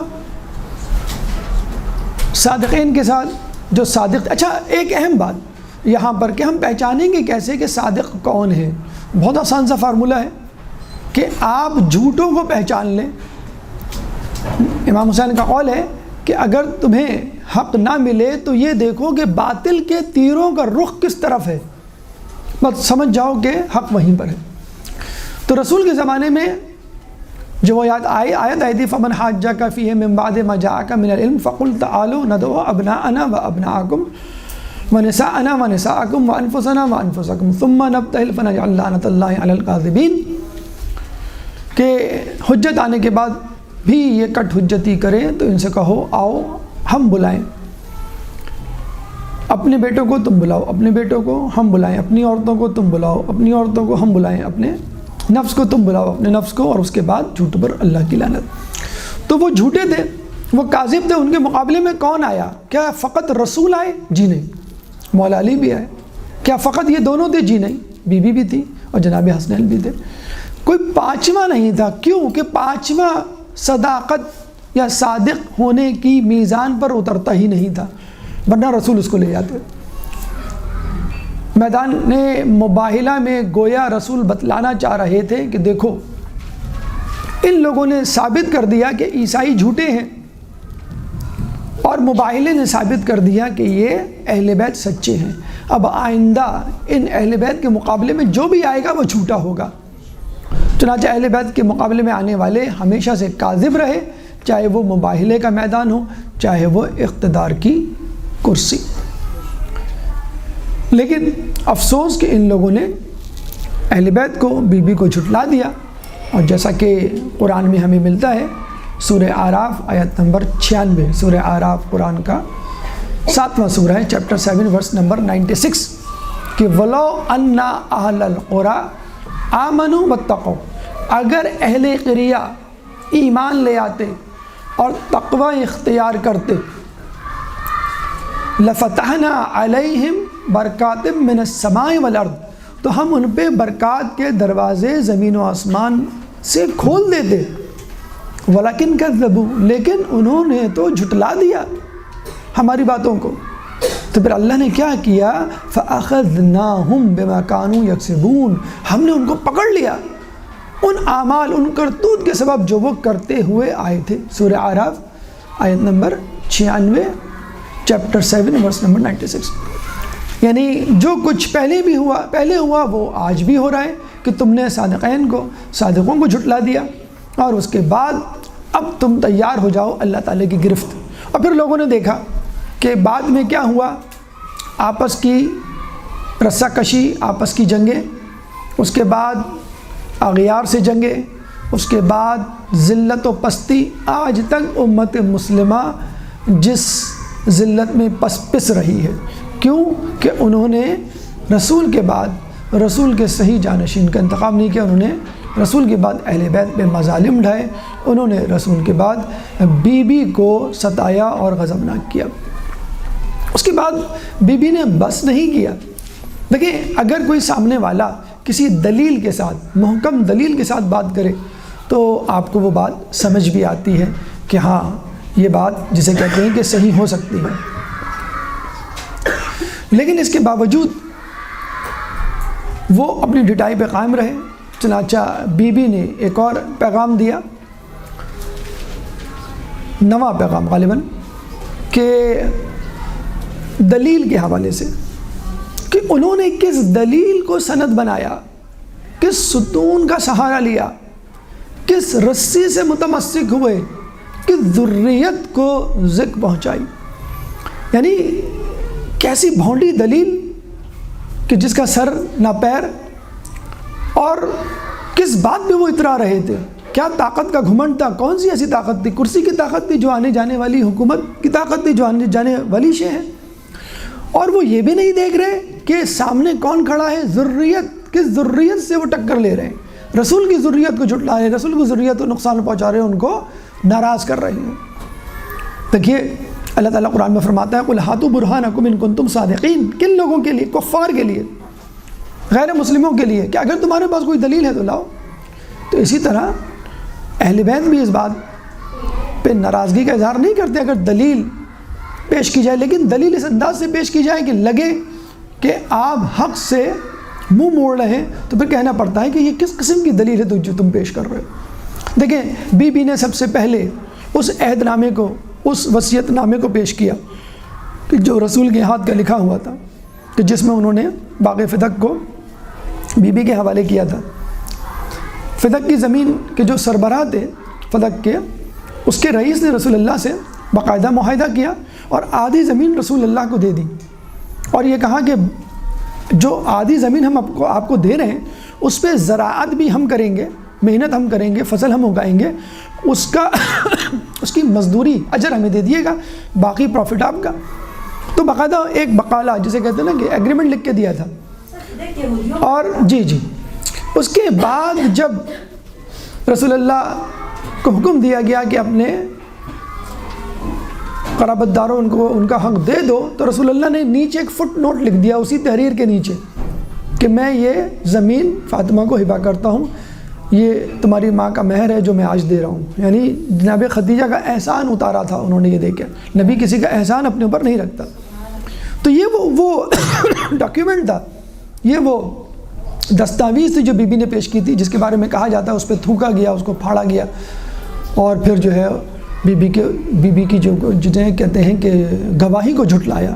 صادقین کے ساتھ؟ جو صادق، اچھا ایک اہم بات یہاں پر کہ ہم پہچانیں گے کیسے کہ صادق کون ہے؟ بہت آسان سا فارمولہ ہے کہ آپ جھوٹوں کو پہچان لیں۔ امام حسین کا قول ہے کہ اگر تمہیں حق نہ ملے تو یہ دیکھو کہ باطل کے تیروں کا رخ کس طرف ہے، بس سمجھ جاؤ کہ حق وہیں پر ہے۔ تو رسول کے زمانے میں جو وہ آیت آئی تھی فمن حاجک فیہ من بعد ما جاءک من العلم فقل تعالوا ندعو ابناءنا وابناءکم ونساءنا ونساءکم وانفسنا وانفسکم ثم نبتہل فنجعل لعنۃ اللہ علی الکاذبین، کہ حجت آنے کے بعد بھی یہ کٹ حجتی کریں تو ان سے کہو آؤ ہم بلائیں، اپنے بیٹوں کو تم بلاؤ، اپنے بیٹوں کو ہم بلائیں، اپنی عورتوں کو تم بلاؤ، اپنی عورتوں کو ہم بلائیں، اپنے نفس کو تم بلاؤ، اپنے نفس کو، اور اس کے بعد جھوٹ پر اللہ کی لعنت۔ تو وہ جھوٹے تھے، وہ کاذب تھے، ان کے مقابلے میں کون آیا؟ کیا فقط رسول آئے؟ جی نہیں، مولا علی بھی آئے۔ کیا فقط یہ دونوں تھے؟ جی نہیں، بی بی بھی تھی اور جناب حسنین بھی تھے۔ کوئی پانچواں نہیں تھا، کیوں کہ پانچواں صداقت یا صادق ہونے کی میزان پر اترتا ہی نہیں تھا، ورنہ رسول اس کو لے جاتے۔ میدان مباہلہ میں گویا رسول بتلانا چاہ رہے تھے کہ دیکھو ان لوگوں نے ثابت کر دیا کہ عیسائی جھوٹے ہیں، اور مباہلے نے ثابت کر دیا کہ یہ اہل بیت سچے ہیں، اب آئندہ ان اہل بیت کے مقابلے میں جو بھی آئے گا وہ جھوٹا ہوگا۔ چنانچہ اہل بیت کے مقابلے میں آنے والے ہمیشہ سے کاذب رہے، چاہے وہ مباہلے کا میدان ہو، چاہے وہ اقتدار کی کرسی۔ لیکن افسوس کہ ان لوگوں نے اہل بیت کو، بی بی کو جھٹلا دیا، اور جیسا کہ قرآن میں ہمیں ملتا ہے، سورہ اعراف آیت نمبر 96، سورہ اعراف قرآن کا 7واں سورہ ہے، چیپٹر 7 ورس نمبر 96، کہ وَلَوْ أَنَّ أَهْلَ الْقُرَىٰ آمَنُوا وَاتَّقَوْا، اگر اہل قریہ ایمان لے آتے اور تقوی اختیار کرتے، لَفَتَحْنَا عَلَيْهِمْ بَرَكَاتٍ مِّنَ السَّمَاءِ وَالْأَرْضِ، تو ہم ان پہ برکات کے دروازے زمین و آسمان سے کھول دیتے، وَلَكِنْ كَذَّبُوا، لیکن انہوں نے تو جھٹلا دیا ہماری باتوں کو۔ تو پھر اللہ نے کیا کیا؟ فَأَخَذْنَاهُمْ بِمَا كَانُوا يَكْسِبُونَ، ہم نے ان کو پکڑ لیا ان اعمال، ان کرتوت کے سبب جو وہ کرتے ہوئے آئے تھے۔ سورہ اعراف آیت نمبر 96، چیپٹر 7 ورس نمبر 96۔ یعنی جو کچھ پہلے ہوا وہ آج بھی ہو رہا ہے، کہ تم نے صادقوں کو جھٹلا دیا، اور اس کے بعد اب تم تیار ہو جاؤ اللہ تعالیٰ کی گرفت۔ اور پھر لوگوں نے دیکھا کہ بعد میں کیا ہوا، آپس کی رسہ کشی، آپس کی جنگیں، اس کے بعد اغیار سے جنگیں، اس کے بعد ذلت و پستی، آج تک امت مسلمہ جس ذلت میں پس رہی ہے۔ کیوں؟ کہ انہوں نے رسول کے بعد رسول کے صحیح جانشین کا انتخاب نہیں کیا، انہوں نے رسول کے بعد اہل بیت پہ مظالم ڈھائے، انہوں نے رسول کے بعد بی بی کو ستایا اور غضبناک کیا۔ اس کے بعد بی بی نے بس نہیں کیا۔ دیکھیں، اگر کوئی سامنے والا کسی دلیل کے ساتھ، محکم دلیل کے ساتھ بات کرے تو آپ کو وہ بات سمجھ بھی آتی ہے کہ ہاں یہ بات جسے کہتے ہیں کہ صحیح ہو سکتی ہے۔ لیکن اس کے باوجود وہ اپنی ڈٹائی پہ قائم رہے۔ چنانچہ بی بی نے ایک اور پیغام دیا، نواں پیغام غالباً، کہ دلیل کے حوالے سے، کہ انہوں نے کس دلیل کو سند بنایا، کس ستون کا سہارا لیا، کس رسی سے متمسک ہوئے، کس ذریت کو ذکر پہنچائی۔ یعنی کیسی بھونڈی دلیل کہ جس کا سر نہ پیر، اور کس بات پہ وہ اترا رہے تھے، کیا طاقت کا گھمنڈ تھا، کون سی ایسی طاقت تھی، کرسی کی طاقت تھی جو آنے جانے والی حکومت کی طاقت تھی جو آنے جانے والی شے ہے، اور وہ یہ بھی نہیں دیکھ رہے کہ سامنے کون کھڑا ہے، ذریت، کس ذریت سے وہ ٹکر لے رہے ہیں، رسول کی ذریت کو جھٹلا رہے ہیں، رسول کی ذریت کو نقصان پہنچا رہے ہیں، ان کو ناراض کر رہے ہیں۔ دیکھیے اللہ تعالیٰ قرآن میں فرماتا ہے قُلْ هَاتُوا بُرْهَانَكُمْ إِن كُنتُمْ صَادِقِينَ، کن لوگوں کے لیے؟ کفار کے لیے، غیر مسلموں کے لیے، کہ اگر تمہارے پاس کوئی دلیل ہے تو لاؤ۔ تو اسی طرح اہل بیت بھی اس بات پہ ناراضگی کا اظہار نہیں کرتے اگر دلیل پیش کی جائے، لیکن دلیل اس انداز سے پیش کی جائے کہ لگے کہ آپ حق سے منہ موڑ رہے ہیں، تو پھر کہنا پڑتا ہے کہ یہ کس قسم کی دلیل ہے جو تم پیش کر رہے ہو۔ دیکھیں، بی بی نے سب سے پہلے اس عہد نامے کو، اس وصیت نامے کو پیش کیا کہ جو رسول کے ہاتھ کا لکھا ہوا تھا، کہ جس میں انہوں نے باغ فدق کو بی بی کے حوالے کیا تھا۔ فدق کی زمین کے جو سربراہ تھے فدق کے، اس کے رئیس نے رسول اللہ سے باقاعدہ معاہدہ کیا اور آدھی زمین رسول اللہ کو دے دی، اور یہ کہا کہ جو آدھی زمین ہم آپ کو دے رہے ہیں اس پہ زراعت بھی ہم کریں گے، محنت ہم کریں گے، فصل ہم اگائیں گے، اس کی مزدوری اجر ہمیں دے دیے گا، باقی پروفٹ آپ کا۔ تو باقاعدہ ایک بقالہ جسے کہتے ہیں نا کہ ایگریمنٹ لکھ کے دیا تھا۔ اور جی اس کے بعد جب رسول اللہ کو حکم دیا گیا کہ اپنے قرابت داروں ان کا حق دے دو، تو رسول اللہ نے نیچے ایک فٹ نوٹ لکھ دیا اسی تحریر کے نیچے کہ میں یہ زمین فاطمہ کو ہبہ کرتا ہوں، یہ تمہاری ماں کا مہر ہے جو میں آج دے رہا ہوں۔ یعنی جناب خدیجہ کا احسان اتارا تھا انہوں نے یہ دیکھا، نبی کسی کا احسان اپنے اوپر نہیں رکھتا۔ تو یہ وہ ڈاکیومنٹ تھا، یہ وہ دستاویز تھی جو بی بی نے پیش کی تھی، جس کے بارے میں کہا جاتا ہے اس پہ تھوکا گیا، اس کو پھاڑا گیا، اور پھر جو ہے بی بی کی جو جنہیں کہتے ہیں کہ گواہی کو جھٹلایا۔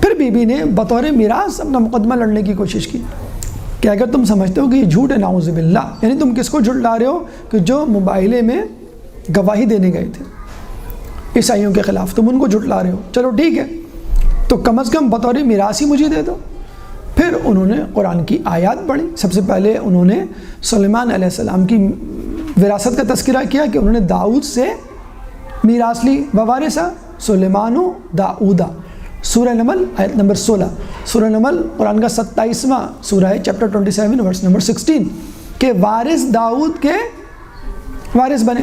پھر بی بی نے بطور میراث اپنا مقدمہ لڑنے کی کوشش کی کہ اگر تم سمجھتے ہو کہ یہ جھوٹ ہے، نعوذ باللہ، یعنی تم کس کو جھٹلا رہے ہو؟ کہ جو مباہلے میں گواہی دینے گئے تھے عیسائیوں کے خلاف، تم ان کو جھٹلا رہے ہو۔ چلو ٹھیک ہے، تو کم از کم بطور میراث ہی مجھے دے دو۔ پھر انہوں نے قرآن کی آیات پڑھی. سب سے پہلے انہوں نے سلیمان علیہ السلام کی وراثت کا تذکرہ کیا کہ انہوں نے داؤد سے میراث لی. ووارثا سلیمان داؤدا، سورہ نمل آیت نمبر 16. سورہ نمل قرآن کا 27واں سورہ ہے، چیپٹر 27 ورس نمبر 16، کہ وارث داؤد کے وارث بنے.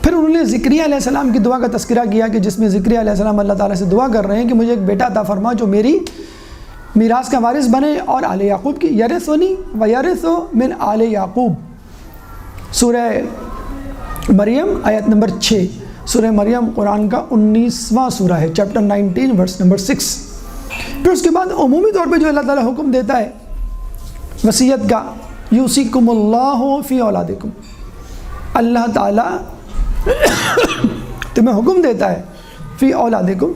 پھر انہوں نے زکریا علیہ السلام کی دعا کا تذکرہ کیا کہ جس میں زکریا علیہ السلام اللہ تعالیٰ سے دعا کر رہے ہیں کہ مجھے ایک بیٹا عطا فرما جو میری میراث کا وارث بنے اور آل یعقوب کی. یرثنی و یرث من آل یعقوب، سورہ مریم آیت نمبر 6. سورہ مریم قرآن کا 19واں سورہ ہے، چیپٹر 19 ورس نمبر 6. پھر اس کے بعد عمومی طور پہ جو اللہ تعالیٰ حکم دیتا ہے وصیت کا، یوصیکم اللہ فی اولادکم، اللہ تعالیٰ تمہیں حکم دیتا ہے فی اولادکم،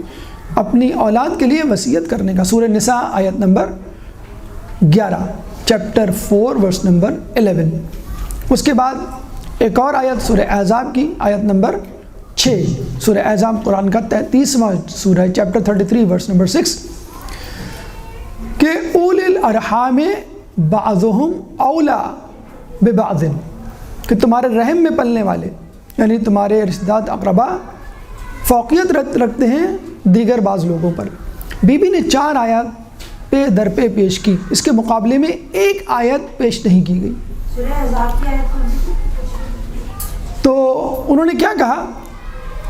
اپنی اولاد کے لیے وصیت کرنے کا. سورہ نساء آیت نمبر 11، چیپٹر 4 ورس نمبر 11. اس کے بعد ایک اور آیت سورہ احزاب کی آیت نمبر 6. سورہ احزاب قرآن کا 33واں سورہ ہے، چیپٹر 33 ورس نمبر 6، کہ اولی الارحام بعضهم اولا ببعض، کہ تمہارے رحم میں پلنے والے یعنی تمہارے رشتہ دار اقربا فوقیت رکھتے ہیں دیگر بعض لوگوں پر. بی بی نے 4 آیات پہ در پہ پیش کی، اس کے مقابلے میں ایک آیت پیش نہیں کی گئی. تو انہوں نے کیا کہا؟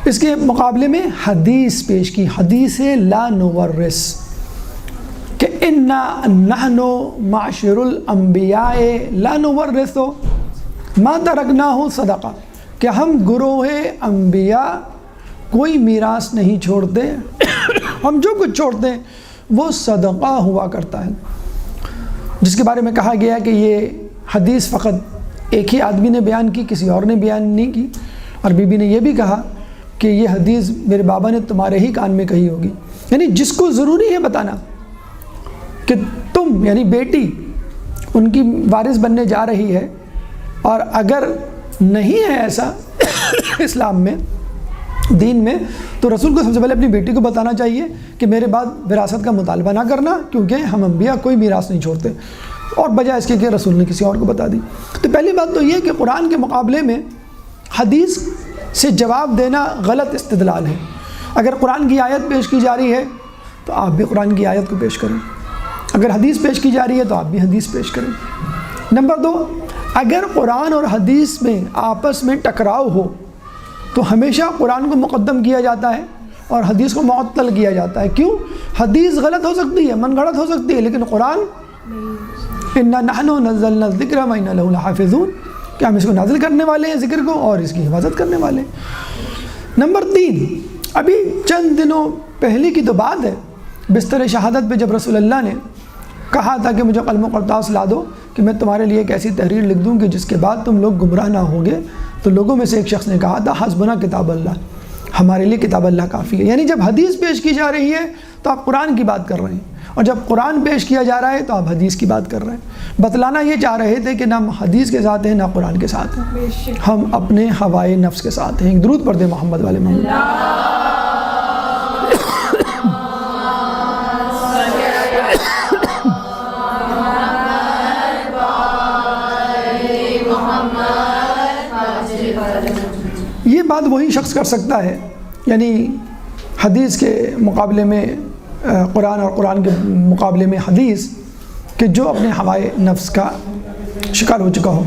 اس کے مقابلے میں حدیث پیش کی، حدیث لا نورث، کہ انا نحن معاشر الانبیاء لا نورث ما ترکناہ صدقہ، کہ ہم گروہ انبیاء کوئی میراث نہیں چھوڑتے، ہم جو کچھ چھوڑتے ہیں وہ صدقہ ہوا کرتا ہے. جس کے بارے میں کہا گیا کہ یہ حدیث فقط ایک ہی آدمی نے بیان کی، کسی اور نے بیان نہیں کی. اور بی بی نے یہ بھی کہا کہ یہ حدیث میرے بابا نے تمہارے ہی کان میں کہی ہوگی. یعنی جس کو ضروری ہے بتانا کہ تم یعنی بیٹی ان کی وارث بننے جا رہی ہے، اور اگر نہیں ہے ایسا اسلام میں، دین میں، تو رسول کو سب سے پہلے اپنی بیٹی کو بتانا چاہیے کہ میرے بعد وراثت کا مطالبہ نہ کرنا، کیونکہ ہم انبیاء کوئی میراث نہیں چھوڑتے، اور بجائے اس کے کہ رسول نے کسی اور کو بتا دی. تو پہلی بات تو یہ کہ قرآن کے مقابلے میں حدیث سے جواب دینا غلط استدلال ہے. اگر قرآن کی آیت پیش کی جا رہی ہے تو آپ بھی قرآن کی آیت کو پیش کریں، اگر حدیث پیش کی جا رہی ہے تو آپ بھی حدیث پیش کریں. نمبر 2، اگر قرآن اور حدیث میں آپس میں ٹکراؤ ہو تو ہمیشہ قرآن کو مقدم کیا جاتا ہے اور حدیث کو معطل کیا جاتا ہے. کیوں؟ حدیث غلط ہو سکتی ہے، من گھڑت ہو سکتی ہے، لیکن قرآن انا نحن نزلنا الذکر و انا لہ لحافظون، کہ ہم اس کو نازل کرنے والے ہیں ذکر کو اور اس کی حفاظت کرنے والے ہیں. نمبر 3، ابھی چند دنوں پہلے کی تو بات ہے، بستر شہادت پہ جب رسول اللہ نے کہا تھا کہ مجھے قلم و کرتاس لا دو کہ میں تمہارے لیے ایک ایسی تحریر لکھ دوں کہ جس کے بعد تم لوگ گمراہ نہ ہوں گے، تو لوگوں میں سے ایک شخص نے کہا تھا حسبنا کتاب اللہ، ہمارے لیے کتاب اللہ کافی ہے. یعنی جب حدیث پیش کی جا رہی ہے تو آپ قرآن کی بات کر رہے ہیں، اور جب قرآن پیش کیا جا رہا ہے تو آپ حدیث کی بات کر رہے ہیں. بتلانا یہ چاہ رہے تھے کہ نہ ہم حدیث کے ساتھ ہیں نہ قرآن کے ساتھ ہیں، ہم اپنے ہوائے نفس کے ساتھ ہیں. درود پڑھ دیں محمد والے محمد. یہ بات وہی شخص کر سکتا ہے، یعنی حدیث کے مقابلے میں قرآن اور قرآن کے مقابلے میں حدیث، کہ جو اپنے ہوائے نفس کا شکار ہو چکا ہو.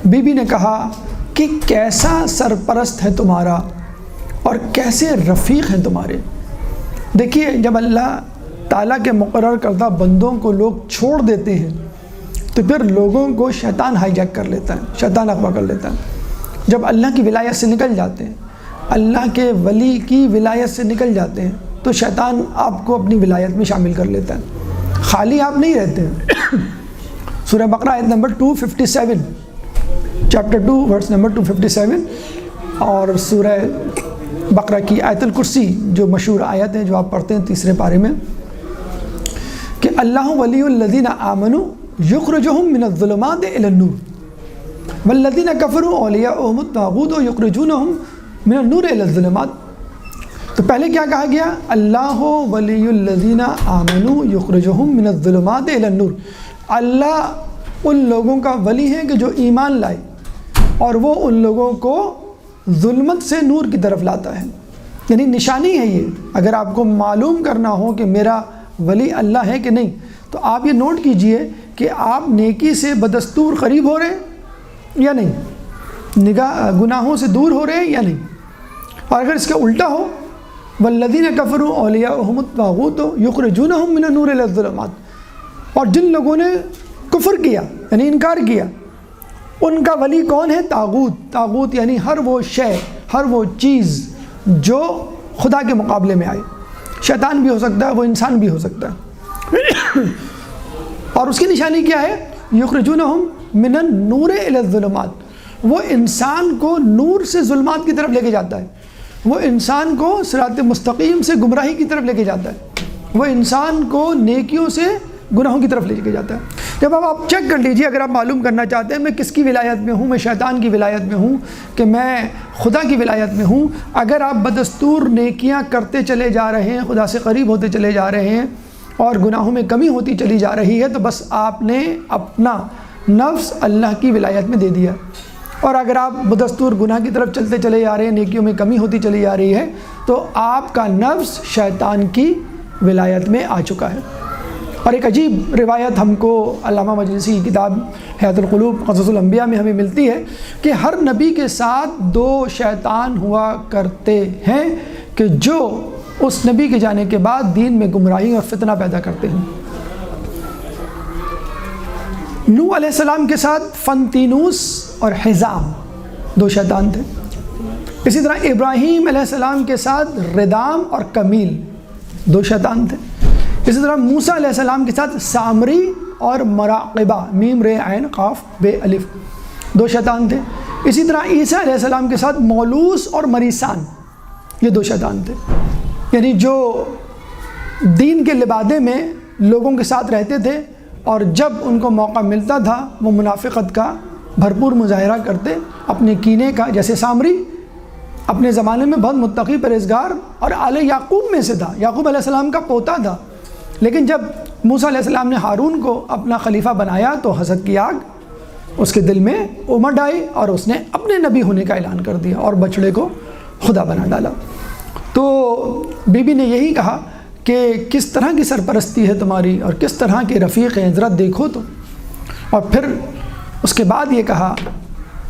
بی بی نے کہا کہ کیسا سرپرست ہے تمہارا اور کیسے رفیق ہیں تمہارے. دیکھیے، جب اللہ تعالیٰ کے مقرر کردہ بندوں کو لوگ چھوڑ دیتے ہیں تو پھر لوگوں کو شیطان ہائی جیک کر لیتا ہے، شیطان اغوا کر لیتا ہے. جب اللہ کی ولایت سے نکل جاتے ہیں، اللہ کے ولی کی ولایت سے نکل جاتے ہیں، تو شیطان آپ کو اپنی ولایت میں شامل کر لیتا ہے، خالی آپ نہیں رہتے ہیں. سورہ بقرہ آیت نمبر 257، چیپٹر 2 ورس نمبر 257، اور سورہ بقرہ کی آیت الکرسی جو مشہور آیت ہے جو آپ پڑھتے ہیں 3 پارے میں، کہ اللہ ولی الذین آمنوا یخرجہم من الظلمات الی النور والذین کفروا اولیاؤہم الطاغوت یخرجونہم من النور الی الظلمات. تو پہلے کیا کہا گیا؟ اللہ ولی الذین آمنوا یخرجہم من الظلمات الی النور، اللہ ان لوگوں کا ولی ہے کہ جو ایمان لائے اور وہ ان لوگوں کو ظلمت سے نور کی طرف لاتا ہے۔ یعنی نشانی ہے یہ، اگر آپ کو معلوم کرنا ہو کہ میرا ولی اللہ ہے کہ نہیں، تو آپ یہ نوٹ کیجئے کہ آپ نیکی سے بدستور قریب ہو رہے ہیں یا نہیں، گناہوں سے دور ہو رہے ہیں یا نہیں۔ اور اگر اس کا الٹا ہو، والذین کفروا اولیاؤہم الطاغوت یخرجونہم من النور الی الظلمات، اور جن لوگوں نے کفر کیا یعنی انکار کیا، ان کا ولی کون ہے؟ طاغوت۔ طاغوت یعنی ہر وہ شے، ہر وہ چیز جو خدا کے مقابلے میں آئے، شیطان بھی ہو سکتا ہے، وہ انسان بھی ہو سکتا ہے۔ اور اس کی نشانی کیا ہے؟ یخرجونہم من النور الی الظلمات، وہ انسان کو نور سے ظلمات کی طرف لے کے جاتا ہے، وہ انسان کو صراط مستقیم سے گمراہی کی طرف لے کے جاتا ہے، وہ انسان کو نیکیوں سے گناہوں کی طرف لے کے جاتا ہے۔ جب آپ چیک کر لیجئے، اگر آپ معلوم کرنا چاہتے ہیں میں کس کی ولایت میں ہوں، میں شیطان کی ولایت میں ہوں کہ میں خدا کی ولایت میں ہوں، اگر آپ بدستور نیکیاں کرتے چلے جا رہے ہیں، خدا سے قریب ہوتے چلے جا رہے ہیں اور گناہوں میں کمی ہوتی چلی جا رہی ہے، تو بس آپ نے اپنا نفس اللہ کی ولایت میں دے دیا۔ اور اگر آپ بدستور گناہ کی طرف چلتے چلے جا رہے ہیں، نیکیوں میں کمی ہوتی چلی جا رہی ہے، تو آپ کا نفس شیطان کی ولایت میں آ چکا ہے۔ اور ایک عجیب روایت ہم کو علامہ مجلسی کی کتاب حیات القلوب قصص الانبیاء میں ہمیں ملتی ہے کہ ہر نبی کے ساتھ 2 شیطان ہوا کرتے ہیں کہ جو اس نبی کے جانے کے بعد دین میں گمراہی اور فتنہ پیدا کرتے ہیں۔ نوح علیہ السلام کے ساتھ فنتینوس اور حزام 2 شیطان تھے۔ اسی طرح ابراہیم علیہ السلام کے ساتھ ردام اور کمیل 2 شیطان تھے۔ اسی طرح موسیٰ علیہ السلام کے ساتھ سامری اور مراقبہ، میم رے عین قاف بے الف 2 شیطان تھے۔ اسی طرح عیسیٰ علیہ السلام کے ساتھ مولوس اور مریسان، یہ 2 شیطان تھے۔ یعنی جو دین کے لبادے میں لوگوں کے ساتھ رہتے تھے اور جب ان کو موقع ملتا تھا وہ منافقت کا بھرپور مظاہرہ کرتے، اپنے کینے کا، جیسے سامری اپنے زمانے میں بہت متقی پرہیزگار اور آل یعقوب میں سے تھا، یعقوب علیہ السلام کا پوتا تھا، لیکن جب موسیٰ علیہ السلام نے ہارون کو اپنا خلیفہ بنایا تو حسد کی آگ اس کے دل میں امڈ آئی اور اس نے اپنے نبی ہونے کا اعلان کر دیا اور بچڑے کو خدا بنا ڈالا۔ تو بی بی نے یہی کہا کہ کس طرح کی سرپرستی ہے تمہاری اور کس طرح کے رفیق ہیں، ذرا دیکھو تو۔ اور پھر اس کے بعد یہ کہا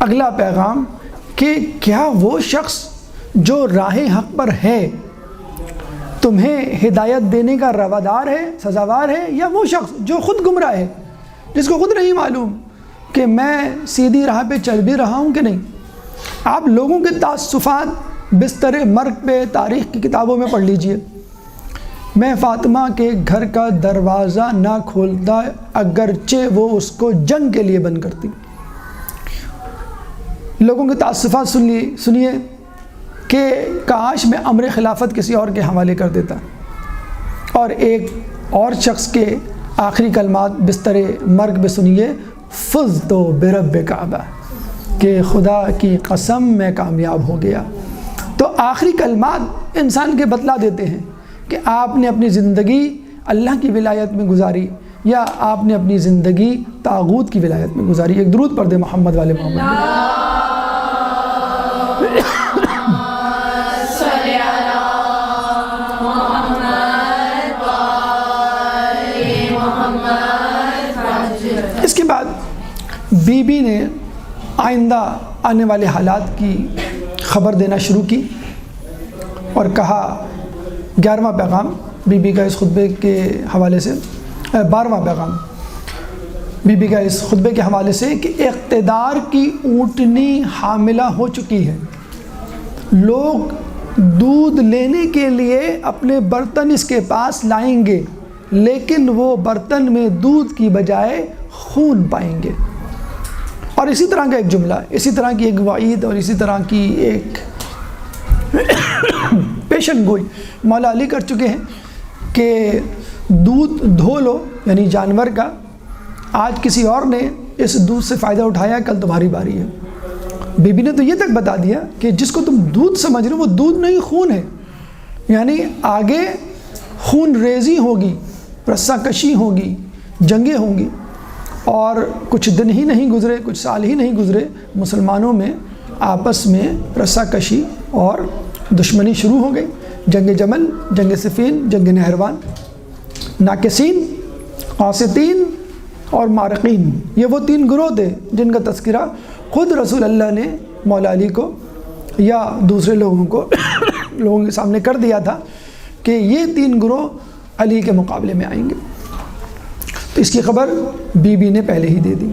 اگلا پیغام کہ کیا وہ شخص جو راہ حق پر ہے تمہیں ہدایت دینے کا روادار ہے، سزاوار ہے، یا وہ شخص جو خود گمراہ ہے، جس کو خود نہیں معلوم کہ میں سیدھی راہ پہ چل بھی رہا ہوں کہ نہیں۔ آپ لوگوں کے تعصفات بستر مرگ پہ تاریخ کی کتابوں میں پڑھ لیجئے۔ میں فاطمہ کے گھر کا دروازہ نہ کھولتا اگرچہ وہ اس کو جنگ کے لیے بند کرتی۔ لوگوں کے تعصفات سنیے کہ کاش میں امر خلافت کسی اور کے حوالے کر دیتا، اور ایک اور شخص کے آخری کلمات بستر مرگ میں سنیے، فزت برب کعبہ، کہ خدا کی قسم میں کامیاب ہو گیا۔ تو آخری کلمات انسان کے بتلا دیتے ہیں کہ آپ نے اپنی زندگی اللہ کی ولایت میں گزاری یا آپ نے اپنی زندگی طاغوت کی ولایت میں گزاری۔ ایک درود پڑھ دیں محمد والے محمد۔ اس کے بعد بی بی نے آئندہ آنے والے حالات کی خبر دینا شروع کی اور کہا 11واں پیغام بی بی کا اس خطبے کے حوالے سے، 12واں پیغام بی بی کا اس خطبے کے حوالے سے کہ اقتدار کی اونٹنی حاملہ ہو چکی ہے، لوگ دودھ لینے کے لیے اپنے برتن اس کے پاس لائیں گے لیکن وہ برتن میں دودھ کی بجائے خون پائیں گے۔ اور اسی طرح کا ایک جملہ، اسی طرح کی ایک وعید اور اسی طرح کی ایک پیشن گوئی مولا علی کر چکے ہیں کہ دودھ دھو لو، یعنی جانور کا، آج کسی اور نے اس دودھ سے فائدہ اٹھایا، کل تمہاری باری ہے۔ بی بی نے تو یہ تک بتا دیا کہ جس کو تم دودھ سمجھ رہے ہو وہ دودھ نہیں، خون ہے۔ یعنی آگے خون ریزی ہوگی، رسہ کشی ہوگی، جنگیں ہوں گی، اور کچھ دن ہی نہیں گزرے، کچھ سال ہی نہیں گزرے، مسلمانوں میں آپس میں رسہ کشی اور دشمنی شروع ہو گئی۔ جنگ جمل، جنگ صفین، جنگ نہروان، ناکسین، قاسطین اور مارقین، یہ وہ 3 گروہ تھے جن کا تذکرہ خود رسول اللہ نے مولا علی کو یا دوسرے لوگوں کے سامنے کر دیا تھا کہ یہ 3 گروہ علی کے مقابلے میں آئیں گے۔ تو اس کی خبر بی بی نے پہلے ہی دے دی۔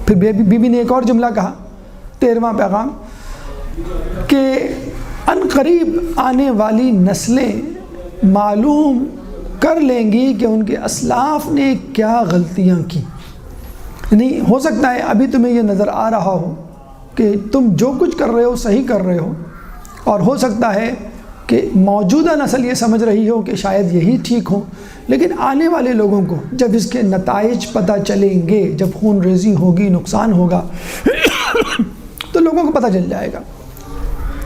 پھر بی بی نے ایک اور جملہ کہا، 13واں پیغام، کہ ان قریب آنے والی نسلیں معلوم کر لیں گی کہ ان کے اسلاف نے کیا غلطیاں کی۔ نہیں ہو سکتا ہے ابھی تمہیں یہ نظر آ رہا ہو کہ تم جو کچھ کر رہے ہو صحیح کر رہے ہو، اور ہو سکتا ہے کہ موجودہ نسل یہ سمجھ رہی ہو کہ شاید یہی ٹھیک ہو، لیکن آنے والے لوگوں کو جب اس کے نتائج پتہ چلیں گے، جب خون ریزی ہوگی، نقصان ہوگا، تو لوگوں کو پتہ چل جائے گا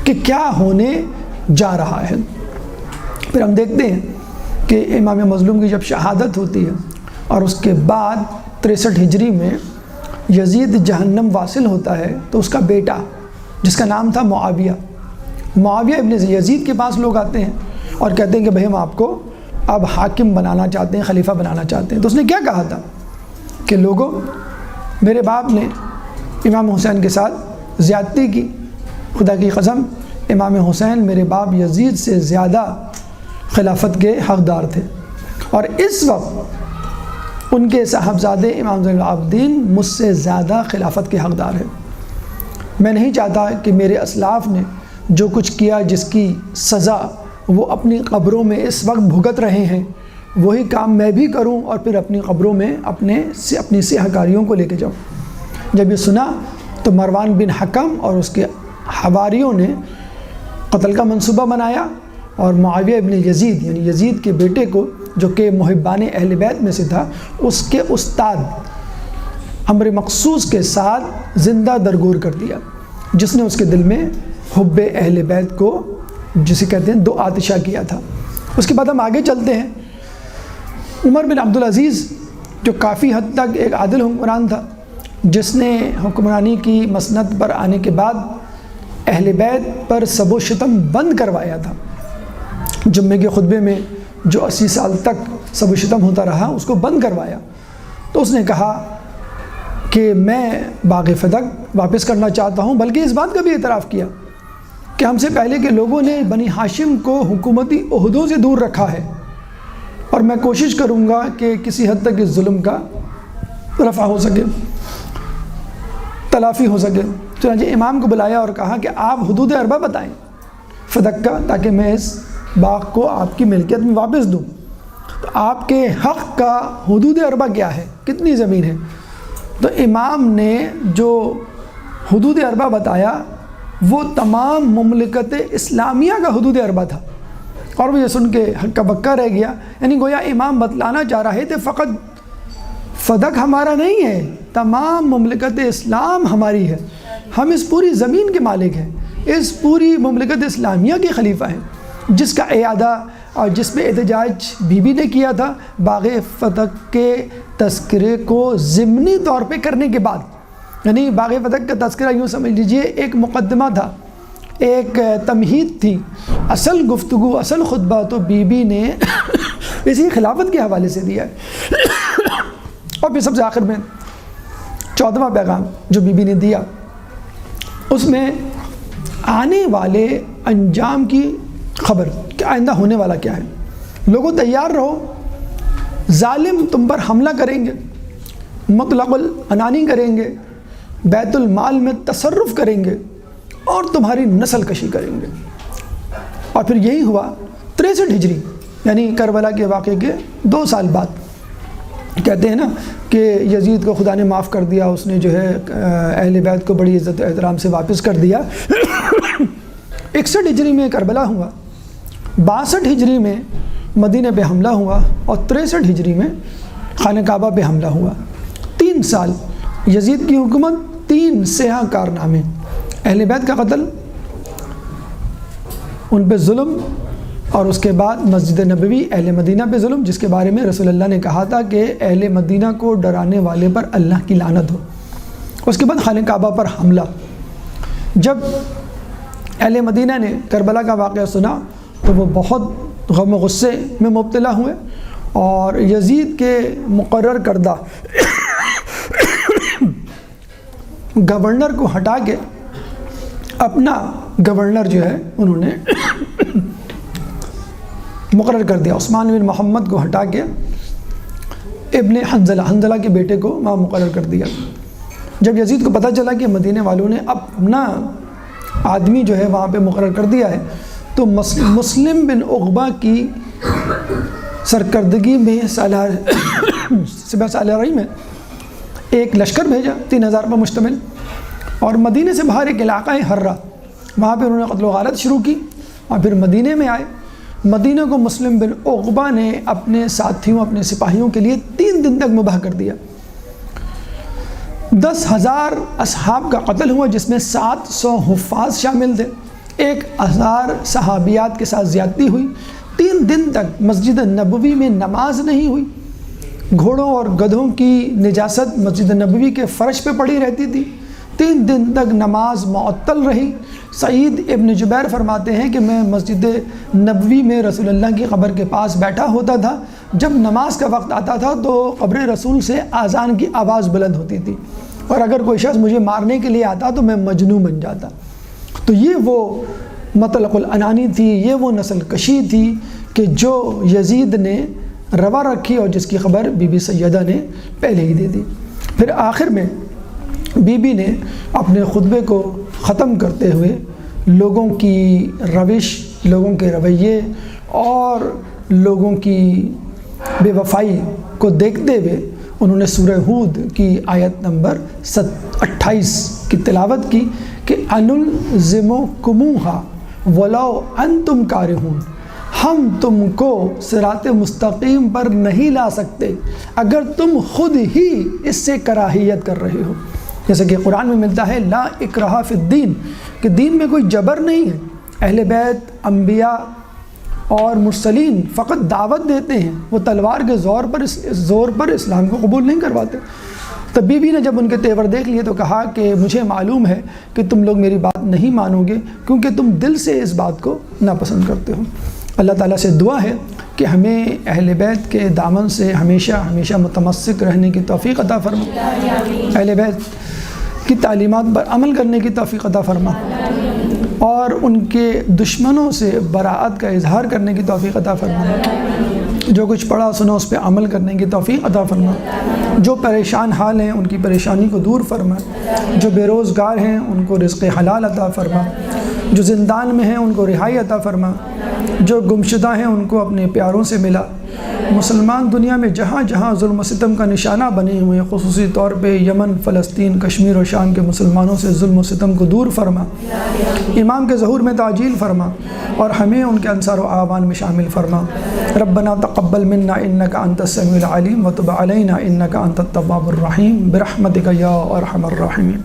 کہ کیا ہونے جا رہا ہے۔ پھر ہم دیکھتے ہیں کہ امام مظلوم کی جب شہادت ہوتی ہے اور اس کے بعد 63 ہجری میں یزید جہنم واصل ہوتا ہے، تو اس کا بیٹا جس کا نام تھا معاویہ ابن یزید کے پاس لوگ آتے ہیں اور کہتے ہیں کہ بھئی ہم آپ کو اب حاکم بنانا چاہتے ہیں، خلیفہ بنانا چاہتے ہیں۔ تو اس نے کیا کہا تھا کہ لوگوں، میرے باپ نے امام حسین کے ساتھ زیادتی کی، خدا کی قسم امام حسین میرے باپ یزید سے زیادہ خلافت کے حقدار تھے، اور اس وقت ان کے صاحبزادے امام زین العابدین مجھ سے زیادہ خلافت کے حقدار ہیں۔ میں نہیں چاہتا کہ میرے اسلاف نے جو کچھ کیا، جس کی سزا وہ اپنی قبروں میں اس وقت بھگت رہے ہیں، وہی کام میں بھی کروں اور پھر اپنی قبروں میں اپنی سیاہ کاریوں کو لے کے جاؤں۔ جب یہ سنا تو مروان بن حکم اور اس کے حواریوں نے قتل کا منصوبہ بنایا، اور معاویہ ابن یزید یعنی یزید کے بیٹے کو، جو کہ محبان اہل بیت میں سے تھا، اس کے استاد امر مخصوص کے ساتھ زندہ درگور کر دیا، جس نے اس کے دل میں حب اہل بیت کو، جسے کہتے ہیں، 2 آتشہ کیا تھا۔ اس کے بعد ہم آگے چلتے ہیں۔ عمر بن عبدالعزیز جو کافی حد تک ایک عادل حکمران تھا، جس نے حکمرانی کی مسند پر آنے کے بعد اہل بیت پر سب و شتم بند کروایا تھا۔ جمعے کے خطبے میں جو 80 سال تک سب و شتم ہوتا رہا، اس کو بند کروایا۔ تو اس نے کہا کہ میں باغ فدق واپس کرنا چاہتا ہوں، بلکہ اس بات کا بھی اعتراف کیا کہ ہم سے پہلے کے لوگوں نے بنی ہاشم کو حکومتی عہدوں سے دور رکھا ہے، اور میں کوشش کروں گا کہ کسی حد تک اس ظلم کا رفع ہو سکے، تلافی ہو سکے۔ چنانچہ امام کو بلایا اور کہا کہ آپ حدود اربع بتائیں فدق کا، تاکہ میں اس باغ کو آپ کی ملکیت میں واپس دوں۔ تو آپ کے حق کا حدود اربع کیا ہے، کتنی زمین ہے؟ تو امام نے جو حدود اربع بتایا وہ تمام مملکت اسلامیہ کا حدود اربع تھا، اور وہ یہ سن کے ہکا بکا رہ گیا۔ یعنی گویا امام بتلانا چاہ رہے تھے فقط فدق ہمارا نہیں ہے، تمام مملکت اسلام ہماری ہے، ہم اس پوری زمین کے مالک ہیں، اس پوری مملکت اسلامیہ کے خلیفہ ہیں، جس کا اعادہ اور جس پہ احتجاج بی بی نے کیا تھا باغ فدق کے تذکرے کو ضمنی طور پہ کرنے کے بعد۔ یعنی باغ فدق کا تذکرہ یوں سمجھ لیجئے ایک مقدمہ تھا، ایک تمہید تھی، اصل گفتگو، اصل خطبہ تو بی بی نے اسی خلافت کے حوالے سے دیا ہے۔ اور پھر سب سے آخر میں 14واں پیغام جو بی بی نے دیا، اس میں آنے والے انجام کی خبر کہ آئندہ ہونے والا کیا ہے۔ لوگوں تیار رہو، ظالم تم پر حملہ کریں گے، مطلق العنانی کریں گے، بیت المال میں تصرف کریں گے، اور تمہاری نسل کشی کریں گے۔ اور پھر یہی ہوا 63 ہجری یعنی کربلا کے واقعے کے 2 سال بعد۔ کہتے ہیں نا کہ یزید کو خدا نے معاف کر دیا، اس نے جو ہے اہل بیت کو بڑی عزت و احترام سے واپس کر دیا۔ 61 ہجری میں کربلا ہوا، 62 ہجری میں مدینہ پہ حملہ ہوا، اور 63 ہجری میں خانہ کعبہ پہ حملہ ہوا۔ 3 سال یزید کی حکومت، 3 سیاہ کارنامے، اہل بیت کا قتل، ان پہ ظلم، اور اس کے بعد مسجد نبوی اہل مدینہ پہ ظلم، جس کے بارے میں رسول اللہ نے کہا تھا کہ اہل مدینہ کو ڈرانے والے پر اللہ کی لعنت ہو۔ اس کے بعد خانہ کعبہ پر حملہ۔ جب اہل مدینہ نے کربلا کا واقعہ سنا تو وہ بہت غم و غصے میں مبتلا ہوئے اور یزید کے مقرر کردہ گورنر کو ہٹا کے اپنا گورنر جو ہے انہوں نے مقرر کر دیا۔ عثمان بن محمد کو ہٹا کے ابن حنظلہ کے بیٹے کو وہاں مقرر کر دیا۔ جب یزید کو پتہ چلا کہ مدینے والوں نے اپنا آدمی جو ہے وہاں پہ مقرر کر دیا ہے تو مسلم بن عقبہ کی سرکردگی میں سالہ رہی میں ایک لشکر بھیجا 3000 پر مشتمل، اور مدینے سے باہر ایک علاقہ ہے حرہ، وہاں پہ انہوں نے قتل و غارت شروع کی اور پھر مدینے میں آئے۔ مدینہ کو مسلم بن عقبہ نے اپنے ساتھیوں اپنے سپاہیوں کے لیے 3 دن تک مباح کر دیا۔ 10,000 اصحاب کا قتل ہوا جس میں 700 حفاظ شامل تھے، 1000 صحابیات کے ساتھ زیادتی ہوئی۔ 3 دن تک مسجد نبوی میں نماز نہیں ہوئی، گھوڑوں اور گدھوں کی نجاست مسجد نبوی کے فرش پہ پڑی رہتی تھی، 3 دن تک نماز معطل رہی۔ سعید ابن جبیر فرماتے ہیں کہ میں مسجد نبوی میں رسول اللہ کی قبر کے پاس بیٹھا ہوتا تھا، جب نماز کا وقت آتا تھا تو قبر رسول سے اذان کی آواز بلند ہوتی تھی، اور اگر کوئی شخص مجھے مارنے کے لیے آتا تو میں مجنون بن جاتا۔ تو یہ وہ مطلق العنانی تھی، یہ وہ نسل کشی تھی کہ جو یزید نے روا رکھی اور جس کی خبر بی بی سیدہ نے پہلے ہی دے دی۔ پھر آخر میں بی بی نے اپنے خطبے کو ختم کرتے ہوئے لوگوں کی روش، لوگوں کے رویے اور لوگوں کی بے وفائی کو دیکھتے ہوئے انہوں نے سورہ ہود کی آیت نمبر 28 کی تلاوت کی کہ انلزمکموہا ولو انتم کارہون، ہم تم کو صراط مستقیم پر نہیں لا سکتے اگر تم خود ہی اس سے کراہیت کر رہے ہو۔ جیسے کہ قرآن میں ملتا ہے لا اکراہ فی الدین، کہ دین میں کوئی جبر نہیں ہے۔ اہل بیت، انبیاء اور مرسلین فقط دعوت دیتے ہیں، وہ تلوار کے زور پر اسلام کو قبول نہیں کرواتے۔ تب بی بی نے جب ان کے تیور دیکھ لیے تو کہا کہ مجھے معلوم ہے کہ تم لوگ میری بات نہیں مانو گے کیونکہ تم دل سے اس بات کو ناپسند کرتے ہو۔ اللہ تعالیٰ سے دعا ہے کہ ہمیں اہل بیت کے دامن سے ہمیشہ ہمیشہ متمسک رہنے کی توفیق عطا فرما، اہل بیت کی تعلیمات پر عمل کرنے کی توفیق عطا فرما، اور ان کے دشمنوں سے براعت کا اظہار کرنے کی توفیق عطا فرما، جو کچھ پڑھا سنا اس پہ عمل کرنے کی توفیق عطا فرما، جو پریشان حال ہیں ان کی پریشانی کو دور فرما، جو بے روزگار ہیں ان کو رزق حلال عطا فرما، جو زندان میں ہیں ان کو رہائی عطا فرما، جو گمشدہ ہیں ان کو اپنے پیاروں سے ملا۔ مسلمان دنیا میں جہاں جہاں ظلم و ستم کا نشانہ بنے ہوئے ہیں، خصوصی طور پہ یمن، فلسطین، کشمیر و شام کے مسلمانوں سے ظلم و ستم کو دور فرما، امام کے ظہور میں تعجیل فرما، اور ہمیں ان کے انصار و اعوان میں شامل فرما۔ ربنا تقبل منا انک انت السمیع العلیم وتب علینا انک انت التواب الرحیم برحمتک یا ارحم الراحمین۔